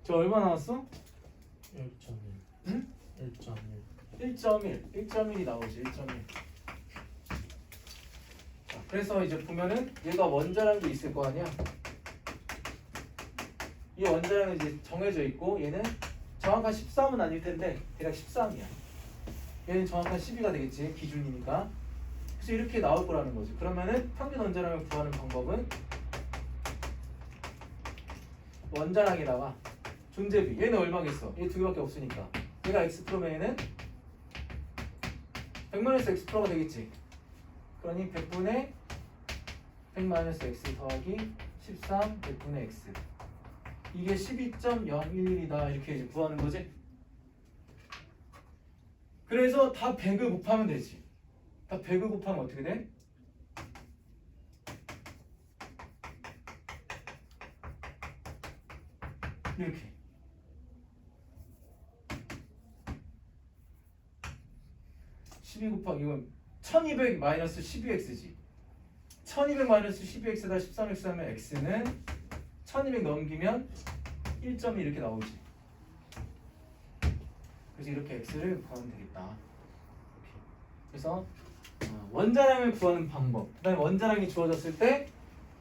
저 얼마 나왔어? 1.1. 응? 1.1. 1.1이 나오지. 1.1. 그래서 이제 보면은 얘가 원자량도 있을 거 아니야. 이 원자량은 이제 정해져 있고 얘는 정확한 13은 아닐 텐데 대략 13이야. 얘는 정확한 12가 되겠지. 기준이니까. 그래서 이렇게 나올 거라는 거지. 그러면은 평균 원자량을 구하는 방법은 원자량에다가 존재비. 얘는 얼마겠어? 얘 두 개밖에 없으니까. 얘가 X프로면 얘는 100-X X프로가 되겠지. 그러니 100분의 100-X 더하기 13 100분의 X. 이게 12.011이다. 이렇게 이제 구하는 거지. 그래서 다 100을 곱하면 되지. 다 100을 곱하면 어떻게 돼? 이렇게. 12 곱하기 이건 1200 마이너스 12x지. 1200 마이너스 12x에다 13x 하면 x는 1200 넘기면 1점이 이렇게 나오지. 그래서 이렇게 x를 구하면 되겠다. 이렇게. 그래서 원자량을 구하는 방법, 그 다음에 원자량이 주어졌을 때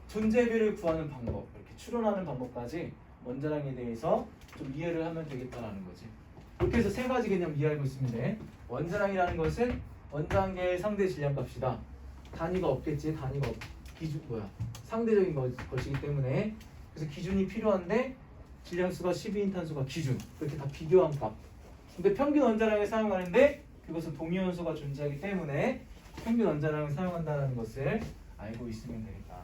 존재비를 구하는 방법, 이렇게 추론하는 방법까지 원자량에 대해서 좀 이해를 하면 되겠다라는 거지. 이렇게 해서 세 가지 개념 이해하고 있으면 돼. 원자량이라는 것은 원자한계의 상대 질량값이다. 단위가 없겠지. 단위가 기준 상대적인 것이기 때문에 그래서 기준이 필요한데 질량수가 12인 탄소가 기준. 그렇게 다 비교한 값. 근데 평균 원자량을 사용하는데 그것은 동위원소가 존재하기 때문에 평균 원자량을 사용한다는 것을 알고 있으면 되겠다.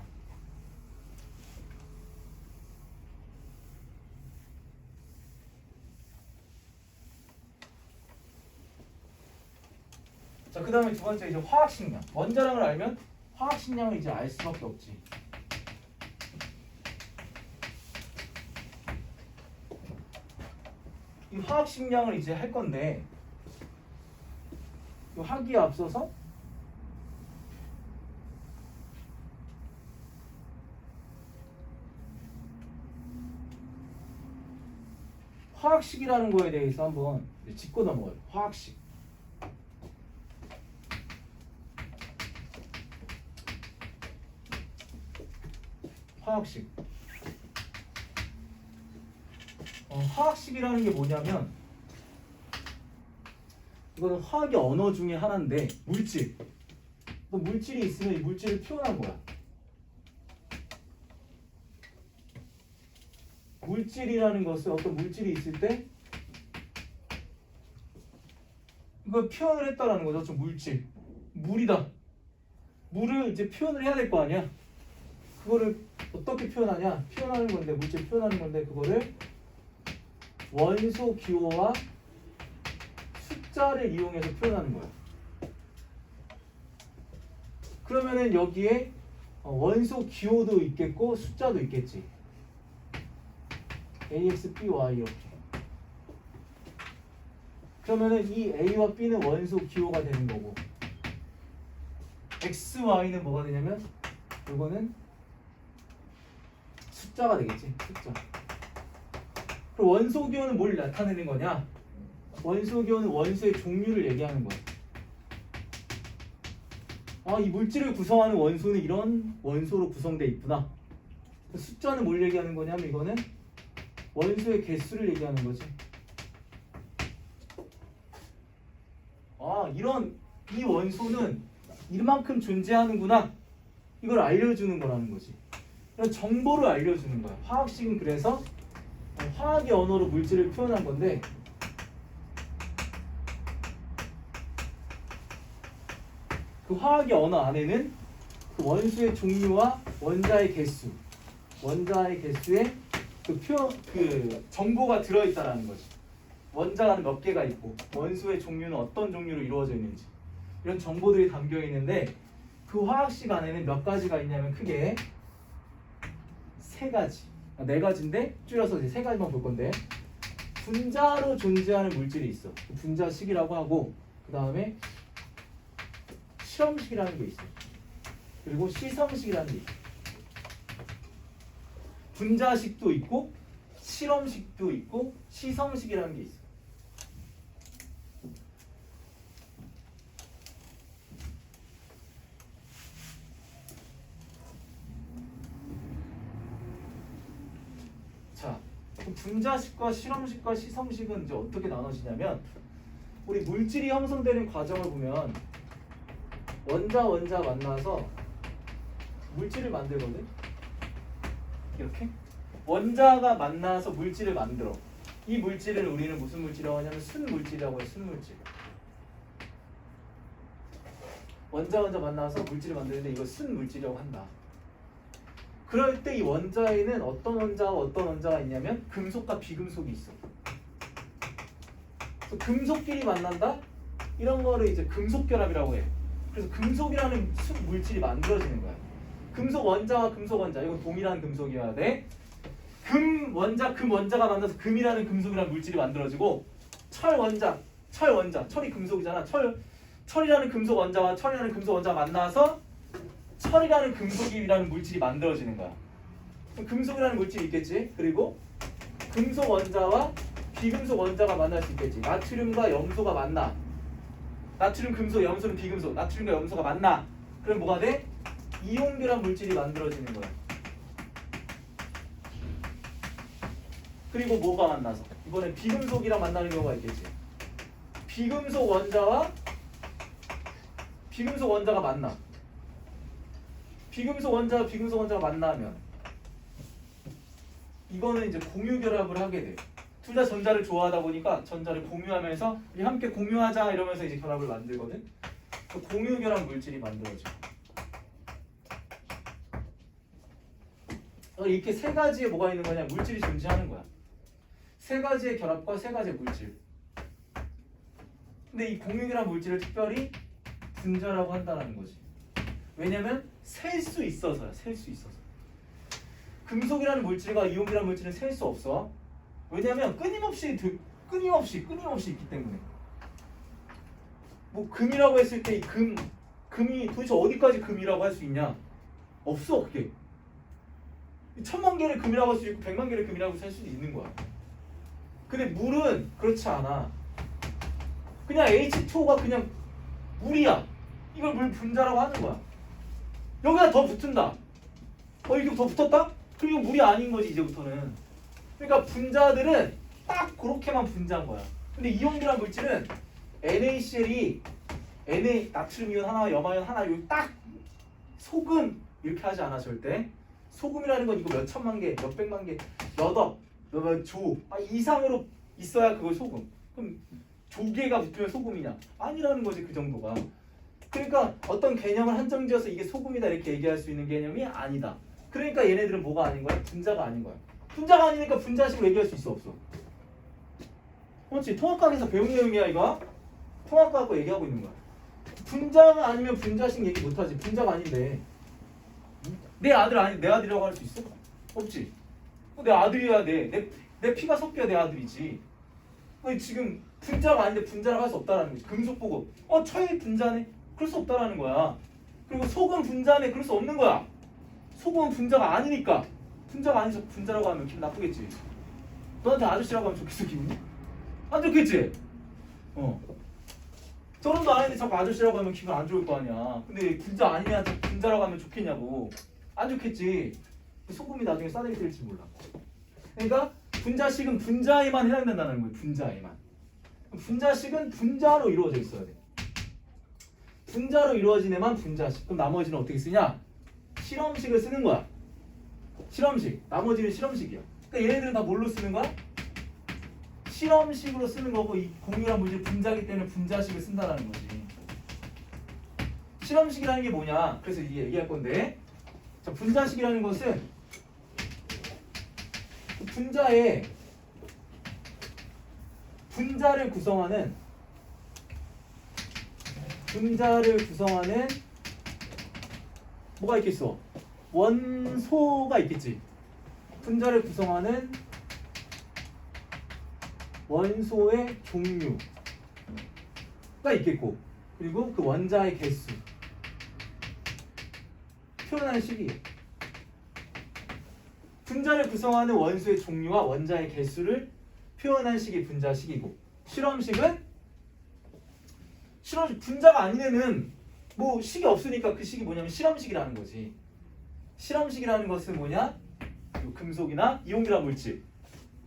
자, 그 다음에 두 번째 이제 화학식량. 원자량을 알면 화학식량을 이제 알 수밖에 없지. 이 화학식량을 이제 할 건데, 이 하기에 앞서서 화학식이라는 거에 대해서 한번 짚고 넘어가요. 화학식. 화학식. 화학식이라는 게 뭐냐면 이거는 화학의 언어 중에 하나인데 물질. 또 물질이 있으면 이 물질을 표현한 거야. 물질이라는 것은 어떤 물질이 있을 때 이걸 표현을 했다라는 거죠. 좀 물질. 물이다. 물을 이제 표현을 해야 될 거 아니야. 그거를 어떻게 표현하냐? 표현하는 건데 물질 표현하는 건데 그거를 원소 기호와 숫자를 이용해서 표현하는 거야. 그러면은 여기에 원소 기호도 있겠고 숫자도 있겠지. AX, B, Y 이렇게. 그러면은 이 A와 B는 원소 기호가 되는 거고 X, Y는 뭐가 되냐면 이거는 숫자가 되겠지. 숫자. 그럼 원소 기호는 뭘 나타내는 거냐? 원소 기호는 원소의 종류를 얘기하는 거야. 아, 이 물질을 구성하는 원소는 이런 원소로 구성되어 있구나. 숫자는 뭘 얘기하는 거냐면 이거는 원소의 개수를 얘기하는 거지. 아, 이 원소는 이만큼 존재하는구나. 이걸 알려주는 거라는 거지. 이런 정보를 알려주는 거야. 화학식은 그래서 화학의 언어로 물질을 표현한 건데 그 화학의 언어 안에는 그 원소의 종류와 원자의 개수의 그 정보가 들어있다라는 거지. 원자가 몇 개가 있고 원소의 종류는 어떤 종류로 이루어져 있는지 이런 정보들이 담겨 있는데 그 화학식 안에는 몇 가지가 있냐면 크게 세 가지, 네 가지인데 줄여서 이제 세 가지만 볼 건데 분자로 존재하는 물질이 있어. 분자식이라고 하고 그 다음에 실험식이라는 게 있어. 그리고 시성식이라는 게 있어. 분자식도 있고 실험식도 있고 시성식이라는 게 있어. 자, 분자식과 실험식과 시성식은 이제 어떻게 나눠지냐면 우리 물질이 형성되는 과정을 보면 원자 만나서 물질을 만들거든. 이렇게 원자가 만나서 물질을 만들어. 이 물질을 우리는 무슨 물질이라고 하냐면 순물질이라고 해. 순물질. 원자 만나서 물질을 만드는데 이걸 순물질이라고 한다. 그럴 때 이 원자에는 어떤 원자가 있냐면 금속과 비금속이 있어. 그래서 금속끼리 만난다? 이런 거를 이제 금속결합이라고 해. 그래서 금속이라는 물질이 만들어지는 거야. 금속 원자와 금속 원자, 이건 동일한 금속이어야 돼. 금 원자가 만나서 금이라는 금속이라는 물질이 만들어지고 철이 금속이잖아. 철이라는 금속 원자와 철이라는 금속 원자가 만나서 철이라는 금속이라는 물질이 만들어지는 거야. 금속이라는 물질이 있겠지. 그리고 금속 원자와 비금속 원자가 만날 수 있겠지. 나트륨과 염소가 만나. 나트륨, 금속, 염소는 비금속. 나트륨과 염소가 만나. 그럼 뭐가 돼? 이온계란 물질이 만들어지는 거야. 그리고 뭐가 만나서? 이번엔 비금속이랑 만나는 경우가 있겠지. 비금속 원자가 만나. 비금속 원자가 만나면 이거는 이제 공유 결합을 하게 돼. 둘 다 전자를 좋아하다 보니까 전자를 공유하면서 우리 함께 공유하자 이러면서 이제 결합을 만들거든. 그 공유 결합 물질이 만들어져. 이렇게 세 가지에 뭐가 있는 거냐? 물질이 존재하는 거야. 세 가지의 결합과 세 가지의 물질. 근데 이 공유 결합 물질을 특별히 분자라고 한다는 거지. 왜냐면 셀 수 있어서야. 셀 수 있어서. 금속이라는 물질과 이온이라는 물질은 셀 수 없어. 왜냐면 끊임없이 있기 때문에. 뭐 금이라고 했을 때 이 금이 도대체 어디까지 금이라고 할 수 있냐? 없어. 그게 1000만 개를 금이라고 할 수 있고 100만 개를 금이라고 할 수도 있는 거야. 근데 물은 그렇지 않아. 그냥 H2O가 그냥 물이야. 이걸 물 분자라고 하는 거야. 여기다 더 붙은다. 이게 더 붙었다? 그리고 물이 아닌 거지 이제부터는. 그러니까 분자들은 딱 그렇게만 분자한 거야. 근데 이온이라는 물질은 NaCl이 나트륨 이온 하나, 염화이온 하나, 여기 딱 소금 이렇게 하지 않아 절대. 소금이라는 건 이거 몇 천만 개, 몇 백만 개, 몇 조 이상으로 있어야 그걸 소금. 그럼 조개가 붙으면 소금이냐? 아니라는 거지 그 정도가. 그러니까 어떤 개념을 한정지어서 이게 소금이다 이렇게 얘기할 수 있는 개념이 아니다. 그러니까 얘네들은 뭐가 아닌 거야? 분자가 아닌 거야. 분자가 아니니까 분자식으로 얘기할 수 있어 없어? 그렇지. 통합과학에서 배운 내용이야 이거. 통합과 갖고 얘기하고 있는 거야. 분자가 아니면 분자식 얘기 못하지. 분자가 아닌데 내 아들 아니 내 아들이라고 할 수 있어? 없지. 내 아들이야 내 피가 섞여야 내 아들이지. 지금 분자가 아닌데 분자라고 할 수 없다라는 거지. 금속 보고 철 분자네? 그럴 수 없다라는 거야. 그리고 소금 분자네? 그럴 수 없는 거야. 소금은 분자가 아니니까. 분자가 아니서 분자라고 하면 기분 나쁘겠지. 너한테 아저씨라고 하면 좋겠어 기분이? 안 좋겠지? 결혼도 안 했는데 자꾸 아저씨라고 하면 기분 안 좋을 거 아니야. 근데 분자 아니면 분자라고 하면 좋겠냐고. 안 좋겠지. 소금이 나중에 싸대기 때릴지 몰라. 그러니까 분자식은 분자에만 해당된다는 거예요. 분자에만. 분자식은 분자로 이루어져 있어야 돼. 분자로 이루어진 애만 분자식. 그럼 나머지는 어떻게 쓰냐? 실험식을 쓰는 거야. 실험식. 나머지는 실험식이야. 그러니까 얘네들은 다 뭘로 쓰는 거야? 실험식으로 쓰는 거고, 이 공유란 물질 분자기 때문에 분자식을 쓴다는 거지. 실험식이라는 게 뭐냐? 그래서 이게 얘기할 건데, 자, 분자식이라는 것은 분자를 구성하는 뭐가 있겠어? 원소가 있겠지. 분자를 구성하는 원소의 종류가 있겠고, 그리고 그 원자의 개수 표현하는 식이에요. 분자를 구성하는 원소의 종류와 원자의 개수를 표현한 식이 분자식이고, 실험식은 분자가 아닌 애는 뭐 식이 없으니까 그 식이 뭐냐면 실험식이라는 거지. 실험식이라는 것은 뭐냐? 금속이나 이온이라는 물질.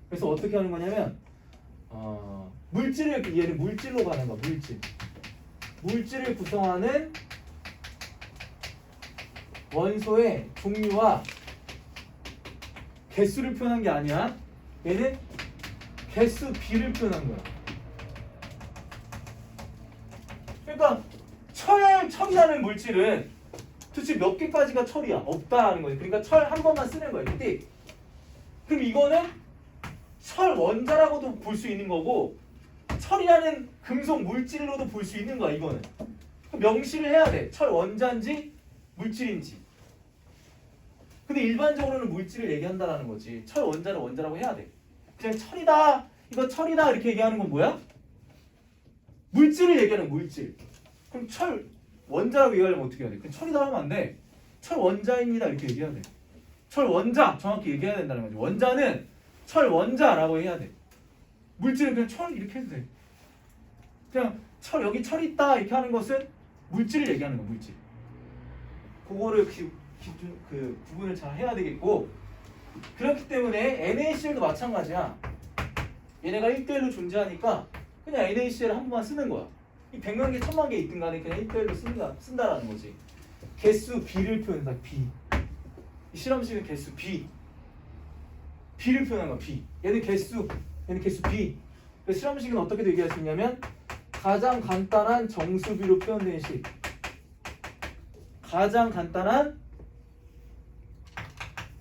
그래서 어떻게 하는 거냐면 얘는 물질로 가는 거야. 물질을 구성하는 원소의 종류와 개수를 표현한 게 아니야. 얘는 개수 비를 표현한 거야. 그러니까 철이라는 물질은 도대체 몇 개까지가 철이야? 없다라는 거지. 그러니까 철 한 번만 쓰는 거야. 근데 그럼 이거는 철 원자라고도 볼 수 있는 거고, 철이라는 금속 물질로도 볼 수 있는 거야. 이거는 명시를 해야 돼. 철 원자인지 물질인지. 근데 일반적으로는 물질을 얘기한다라는 거지. 철 원자를 원자라고 해야 돼. 그냥 철이다, 이거 철이다 이렇게 얘기하는 건 뭐야? 물질을 얘기하는 물질. 그럼 철 원자라고 얘기하려면 어떻게 해야 돼? 그냥 철이다 하면 안 돼. 철 원자입니다 이렇게 얘기해야 돼. 철 원자 정확히 얘기해야 된다는 거지. 원자는 철 원자라고 해야 돼. 물질은 그냥 철 이렇게 해도 돼. 그냥 철 여기 철 있다 이렇게 하는 것은 물질을 얘기하는 거야. 물질. 그거를 구분을 잘 해야 되겠고, 그렇기 때문에 NaCl도 마찬가지야. 얘네가 1대1로 존재하니까 그냥 NaCl 한 번만 쓰는 거야. 이 100만 개, 1000만 개 있든 간에 그냥 1대1로 쓴다라는 거지. 개수 B를 표현한다. B. 이 실험식은 개수 B. B를 표현한 거야. B. 얘는 개수 B. 그래서 실험식은 어떻게 얘기할 수 있냐면 가장 간단한 정수비로 표현된 식. 가장 간단한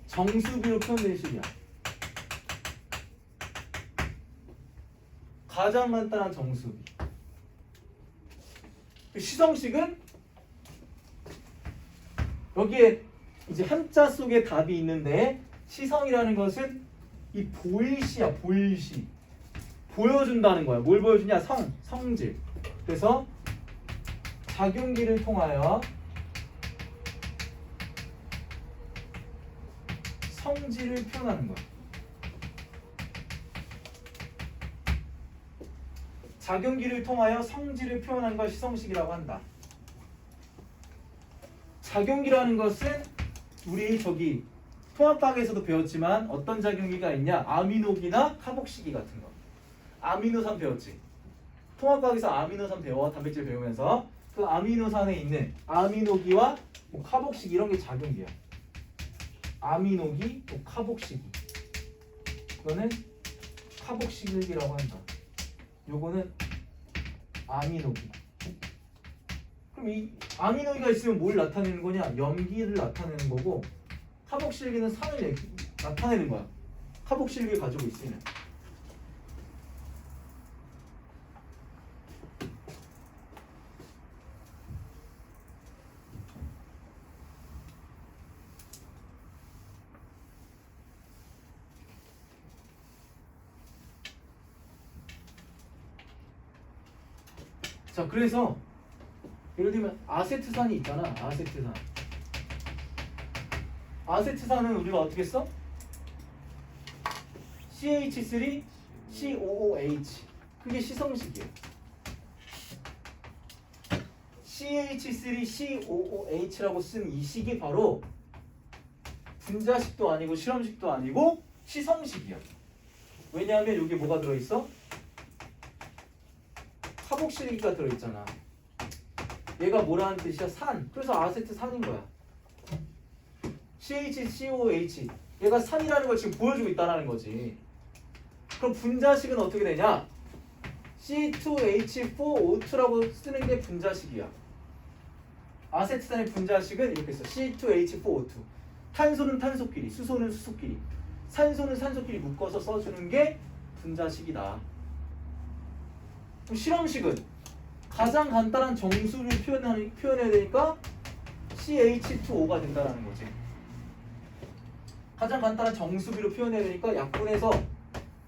정수비로 표현된 식이야. 가장 간단한 정수비. 시성식은 여기에 이제 한자 속에 답이 있는데 시성이라는 것은 이 보일시야. 보일시. 보여준다는 거야. 뭘 보여주냐? 성질. 그래서 작용기를 통하여 성질을 표현하는 거야. 작용기를 통하여 성질을 표현하는 걸 시성식이라고 한다. 작용기라는 것은 우리 저기 통합과학에서도 배웠지만 어떤 작용기가 있냐? 아미노기나 카복시기 같은 거. 아미노산 배웠지? 통합과학에서 아미노산 배워. 단백질 배우면서 그 아미노산에 있는 아미노기와 뭐 카복시기 이런 게 작용기야. 아미노기, 또 카복시기. 이거는 카복시기라고 한다. 요거는 아미노기. 그럼 이 아미노기가 있으면 뭘 나타내는 거냐? 염기를 나타내는 거고, 카복실기는 산을 나타내는 거야. 카복실기를 가지고 있으면. 자, 그래서 예를 들면 아세트산이 있잖아. 아세트산. 아세트산은 우리가 어떻게 써? CH3 COOH. 그게 시성식이에요. CH3 COOH라고 쓴 이 식이 바로 분자식도 아니고 실험식도 아니고 시성식이야. 왜냐하면 여기 뭐가 들어있어? 카복실기가 들어있잖아. 얘가 뭐라는 뜻이야? 산. 그래서 아세트산인 거야. CHCOH. 얘가 산이라는 걸 지금 보여주고 있다는 거지. 그럼 분자식은 어떻게 되냐? C2H4O2라고 쓰는 게 분자식이야. 아세트산의 분자식은 이렇게 써. C2H4O2. 탄소는 탄소끼리, 수소는 수소끼리, 산소는 산소끼리 묶어서 써주는 게 분자식이다. 그럼 실험식은 가장 간단한 정수를 표현해야 되니까 CH2O가 된다는 거지. 가장 간단한 정수비로 표현해야 되니까 약분해서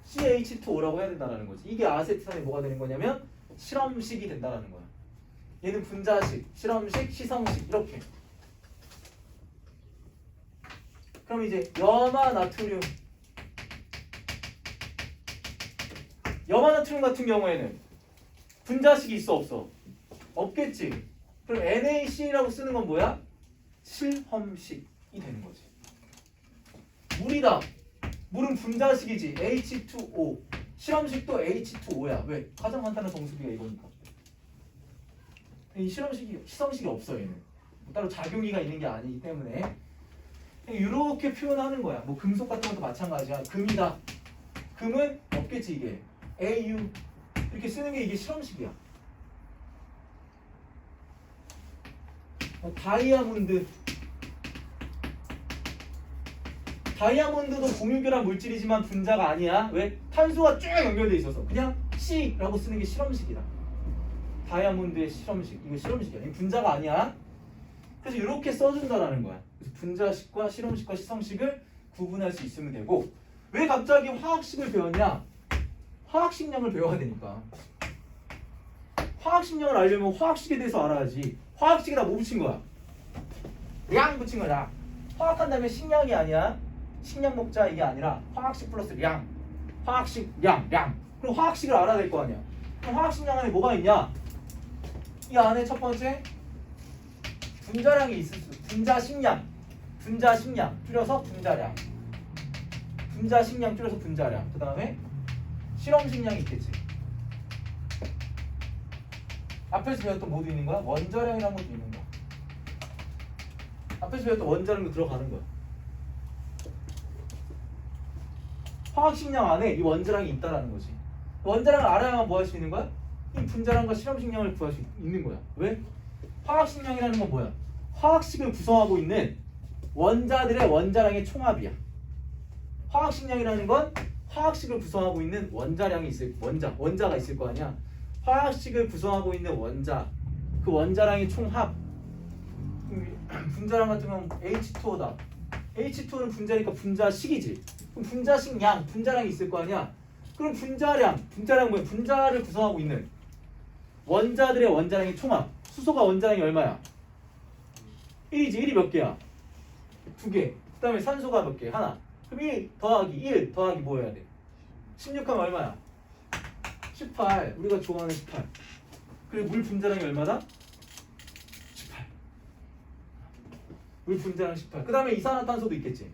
CH2O라고 해야 된다는 거지. 이게 아세트산이 뭐가 되는 거냐면 실험식이 된다는 거야. 얘는 분자식, 실험식, 시성식 이렇게. 그럼 이제 염화나트륨. 염화나트륨 같은 경우에는 분자식이 있어 없어? 없겠지. 그럼 NaCl이라고 쓰는 건 뭐야? 실험식이 되는 거지. 물이다. 물은 분자식이지. H2O. 실험식도 H2O야. 왜? 가장 간단한 정수비가 이거니까. 이 실험식이, 시성식이 없어 얘는. 따로 작용기가 있는 게 아니기 때문에 이렇게 표현하는 거야. 뭐 금속 같은 것도 마찬가지야. 금이다. 금은 없겠지 이게. AU 이렇게 쓰는 게 이게 실험식이야. 다이아몬드. 다이아몬드도 공유결합 물질이지만 분자가 아니야. 왜? 탄소가 쭉 연결돼 있어서 그냥 C라고 쓰는 게 실험식이다. 다이아몬드의 실험식. 이거 실험식이야. 이거 분자가 아니야. 그래서 이렇게 써준다라는 거야. 그래서 분자식과 실험식과 시성식을 구분할 수 있으면 되고, 왜 갑자기 화학식을 배웠냐? 화학식량을 배워야 되니까. 화학식량을 알려면 화학식에 대해서 알아야지. 화학식에다 뭐 붙인 거야? 량 붙인 거야. 화학한 다음에 식량이 아니야. 식량 먹자 이게 아니라 화학식 플러스 량. 화학식 량. 그럼 화학식을 알아야 될 거 아니야. 그럼 화학식량 안에 뭐가 있냐? 이 안에 첫 번째 분자량이 있을 수. 분자식량 줄여서 분자량. 분자식량 줄여서 분자량. 그 다음에 실험식량이 있겠지. 앞에서 배웠던 뭐도 있는 거야? 원자량이라는 것도 있는 거야. 앞에서 배웠던 원자량도 들어가는 거야. 화학식량 안에 이 원자량이 있다라는 거지. 원자량을 알아야만 뭐 할 수 있는 거야? 이 분자량과 실험식량을 구할 수 있는 거야. 왜? 화학식량이라는 건 뭐야? 화학식을 구성하고 있는 원자들의 원자량의 총합이야. 화학식량이라는 건 화학식을 구성하고 있는 원자량이 있을 원자가 있을 거 아니야. 화학식을 구성하고 있는 원자 그 원자량의 총합. 분자량 같은 경우는 H2O다. H2O는 분자니까 분자식이지. 그럼 분자식 양, 분자량이 있을 거 아니야. 그럼 분자량 뭐야? 분자를 구성하고 있는 원자들의 원자량의 총합. 수소가 원자량이 얼마야? 1이지. 1이 몇 개야? 2개. 그 다음에 산소가 몇 개? 하나. 그럼 1 더하기 뭐 해야 돼? 16하면 얼마야? 18. 우리가 좋아하는 18. 그리고 물 분자량이 얼마다? 18. 물 분자량 18. 그 다음에 이산화탄소도 있겠지.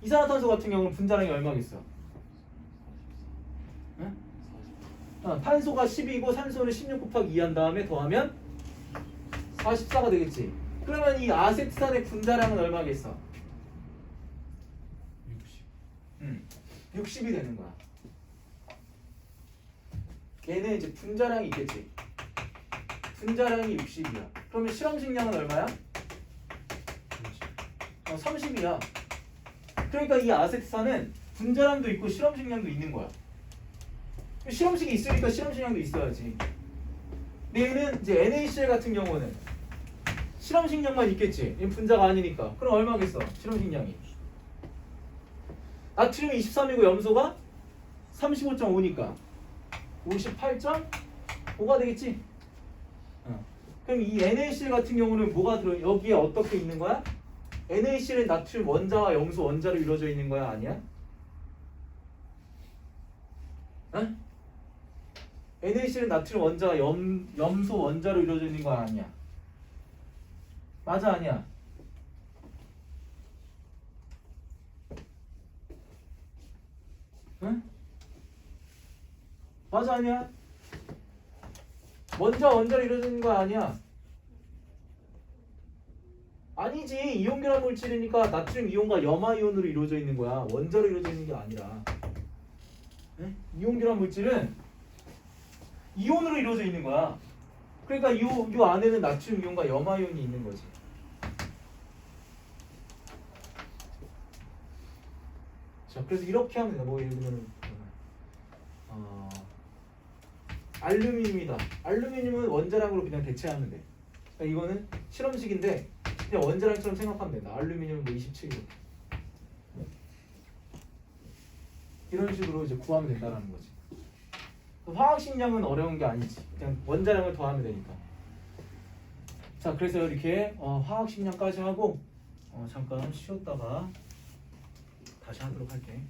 이산화탄소 같은 경우는 분자량이 얼마겠어? 응? 탄소가 10이고 산소는 16 곱하기 2 한 다음에 더하면 44가 되겠지. 그러면 이 아세트산의 분자량은 얼마겠어? 60이 되는 거야. 얘는 이제 분자량이 있겠지. 분자량이 60이야. 그러면 실험식량은 얼마야? 30이야. 그러니까 이 아세트산은 분자량도 있고 실험식량도 있는 거야. 실험식이 있으니까 실험식량도 있어야지. 근데 얘는 이제 NaCl 같은 경우는 실험식량만 있겠지. 얘는 분자가 아니니까. 그럼 얼마겠어? 실험식량이. 나트륨이 23이고 염소가 35.5니까 58.5가 되겠지? 그럼 이 NaCl 같은 경우는 뭐가 들어? 여기에 어떻게 있는 거야? NaCl은 나트륨 원자와 염소 원자로 이루어져 있는 거야? 아니야? NaCl은 나트륨 원자와 염소 원자로 이루어져 있는 거야? 아니야? 맞아 아니야? 응? 맞아 아니야? 원자로 이루어져 있는 거 아니야? 아니지. 이온 결합 물질이니까 나트륨 이온과 염화 이온으로 이루어져 있는 거야. 원자로 이루어져 있는 게 아니라. 응? 이온 결합 물질은 이온으로 이루어져 있는 거야. 그러니까 요 안에는 나트륨 이온과 염화 이온이 있는 거지. 자, 그래서 이렇게 하면 돼. 뭐 예를 들면 알루미늄이다. 알루미늄은 원자량으로 그냥 대체하면 돼. 그러니까 이거는 실험식인데 그냥 원자량처럼 생각하면 된다. 알루미늄은 뭐 27g. 이런 식으로 이제 구하면 된다라는 거지. 화학식량은 어려운 게 아니지. 그냥 원자량을 더하면 되니까. 자, 그래서 이렇게 화학식량까지 하고 잠깐 쉬었다가 다시 하도록 할게.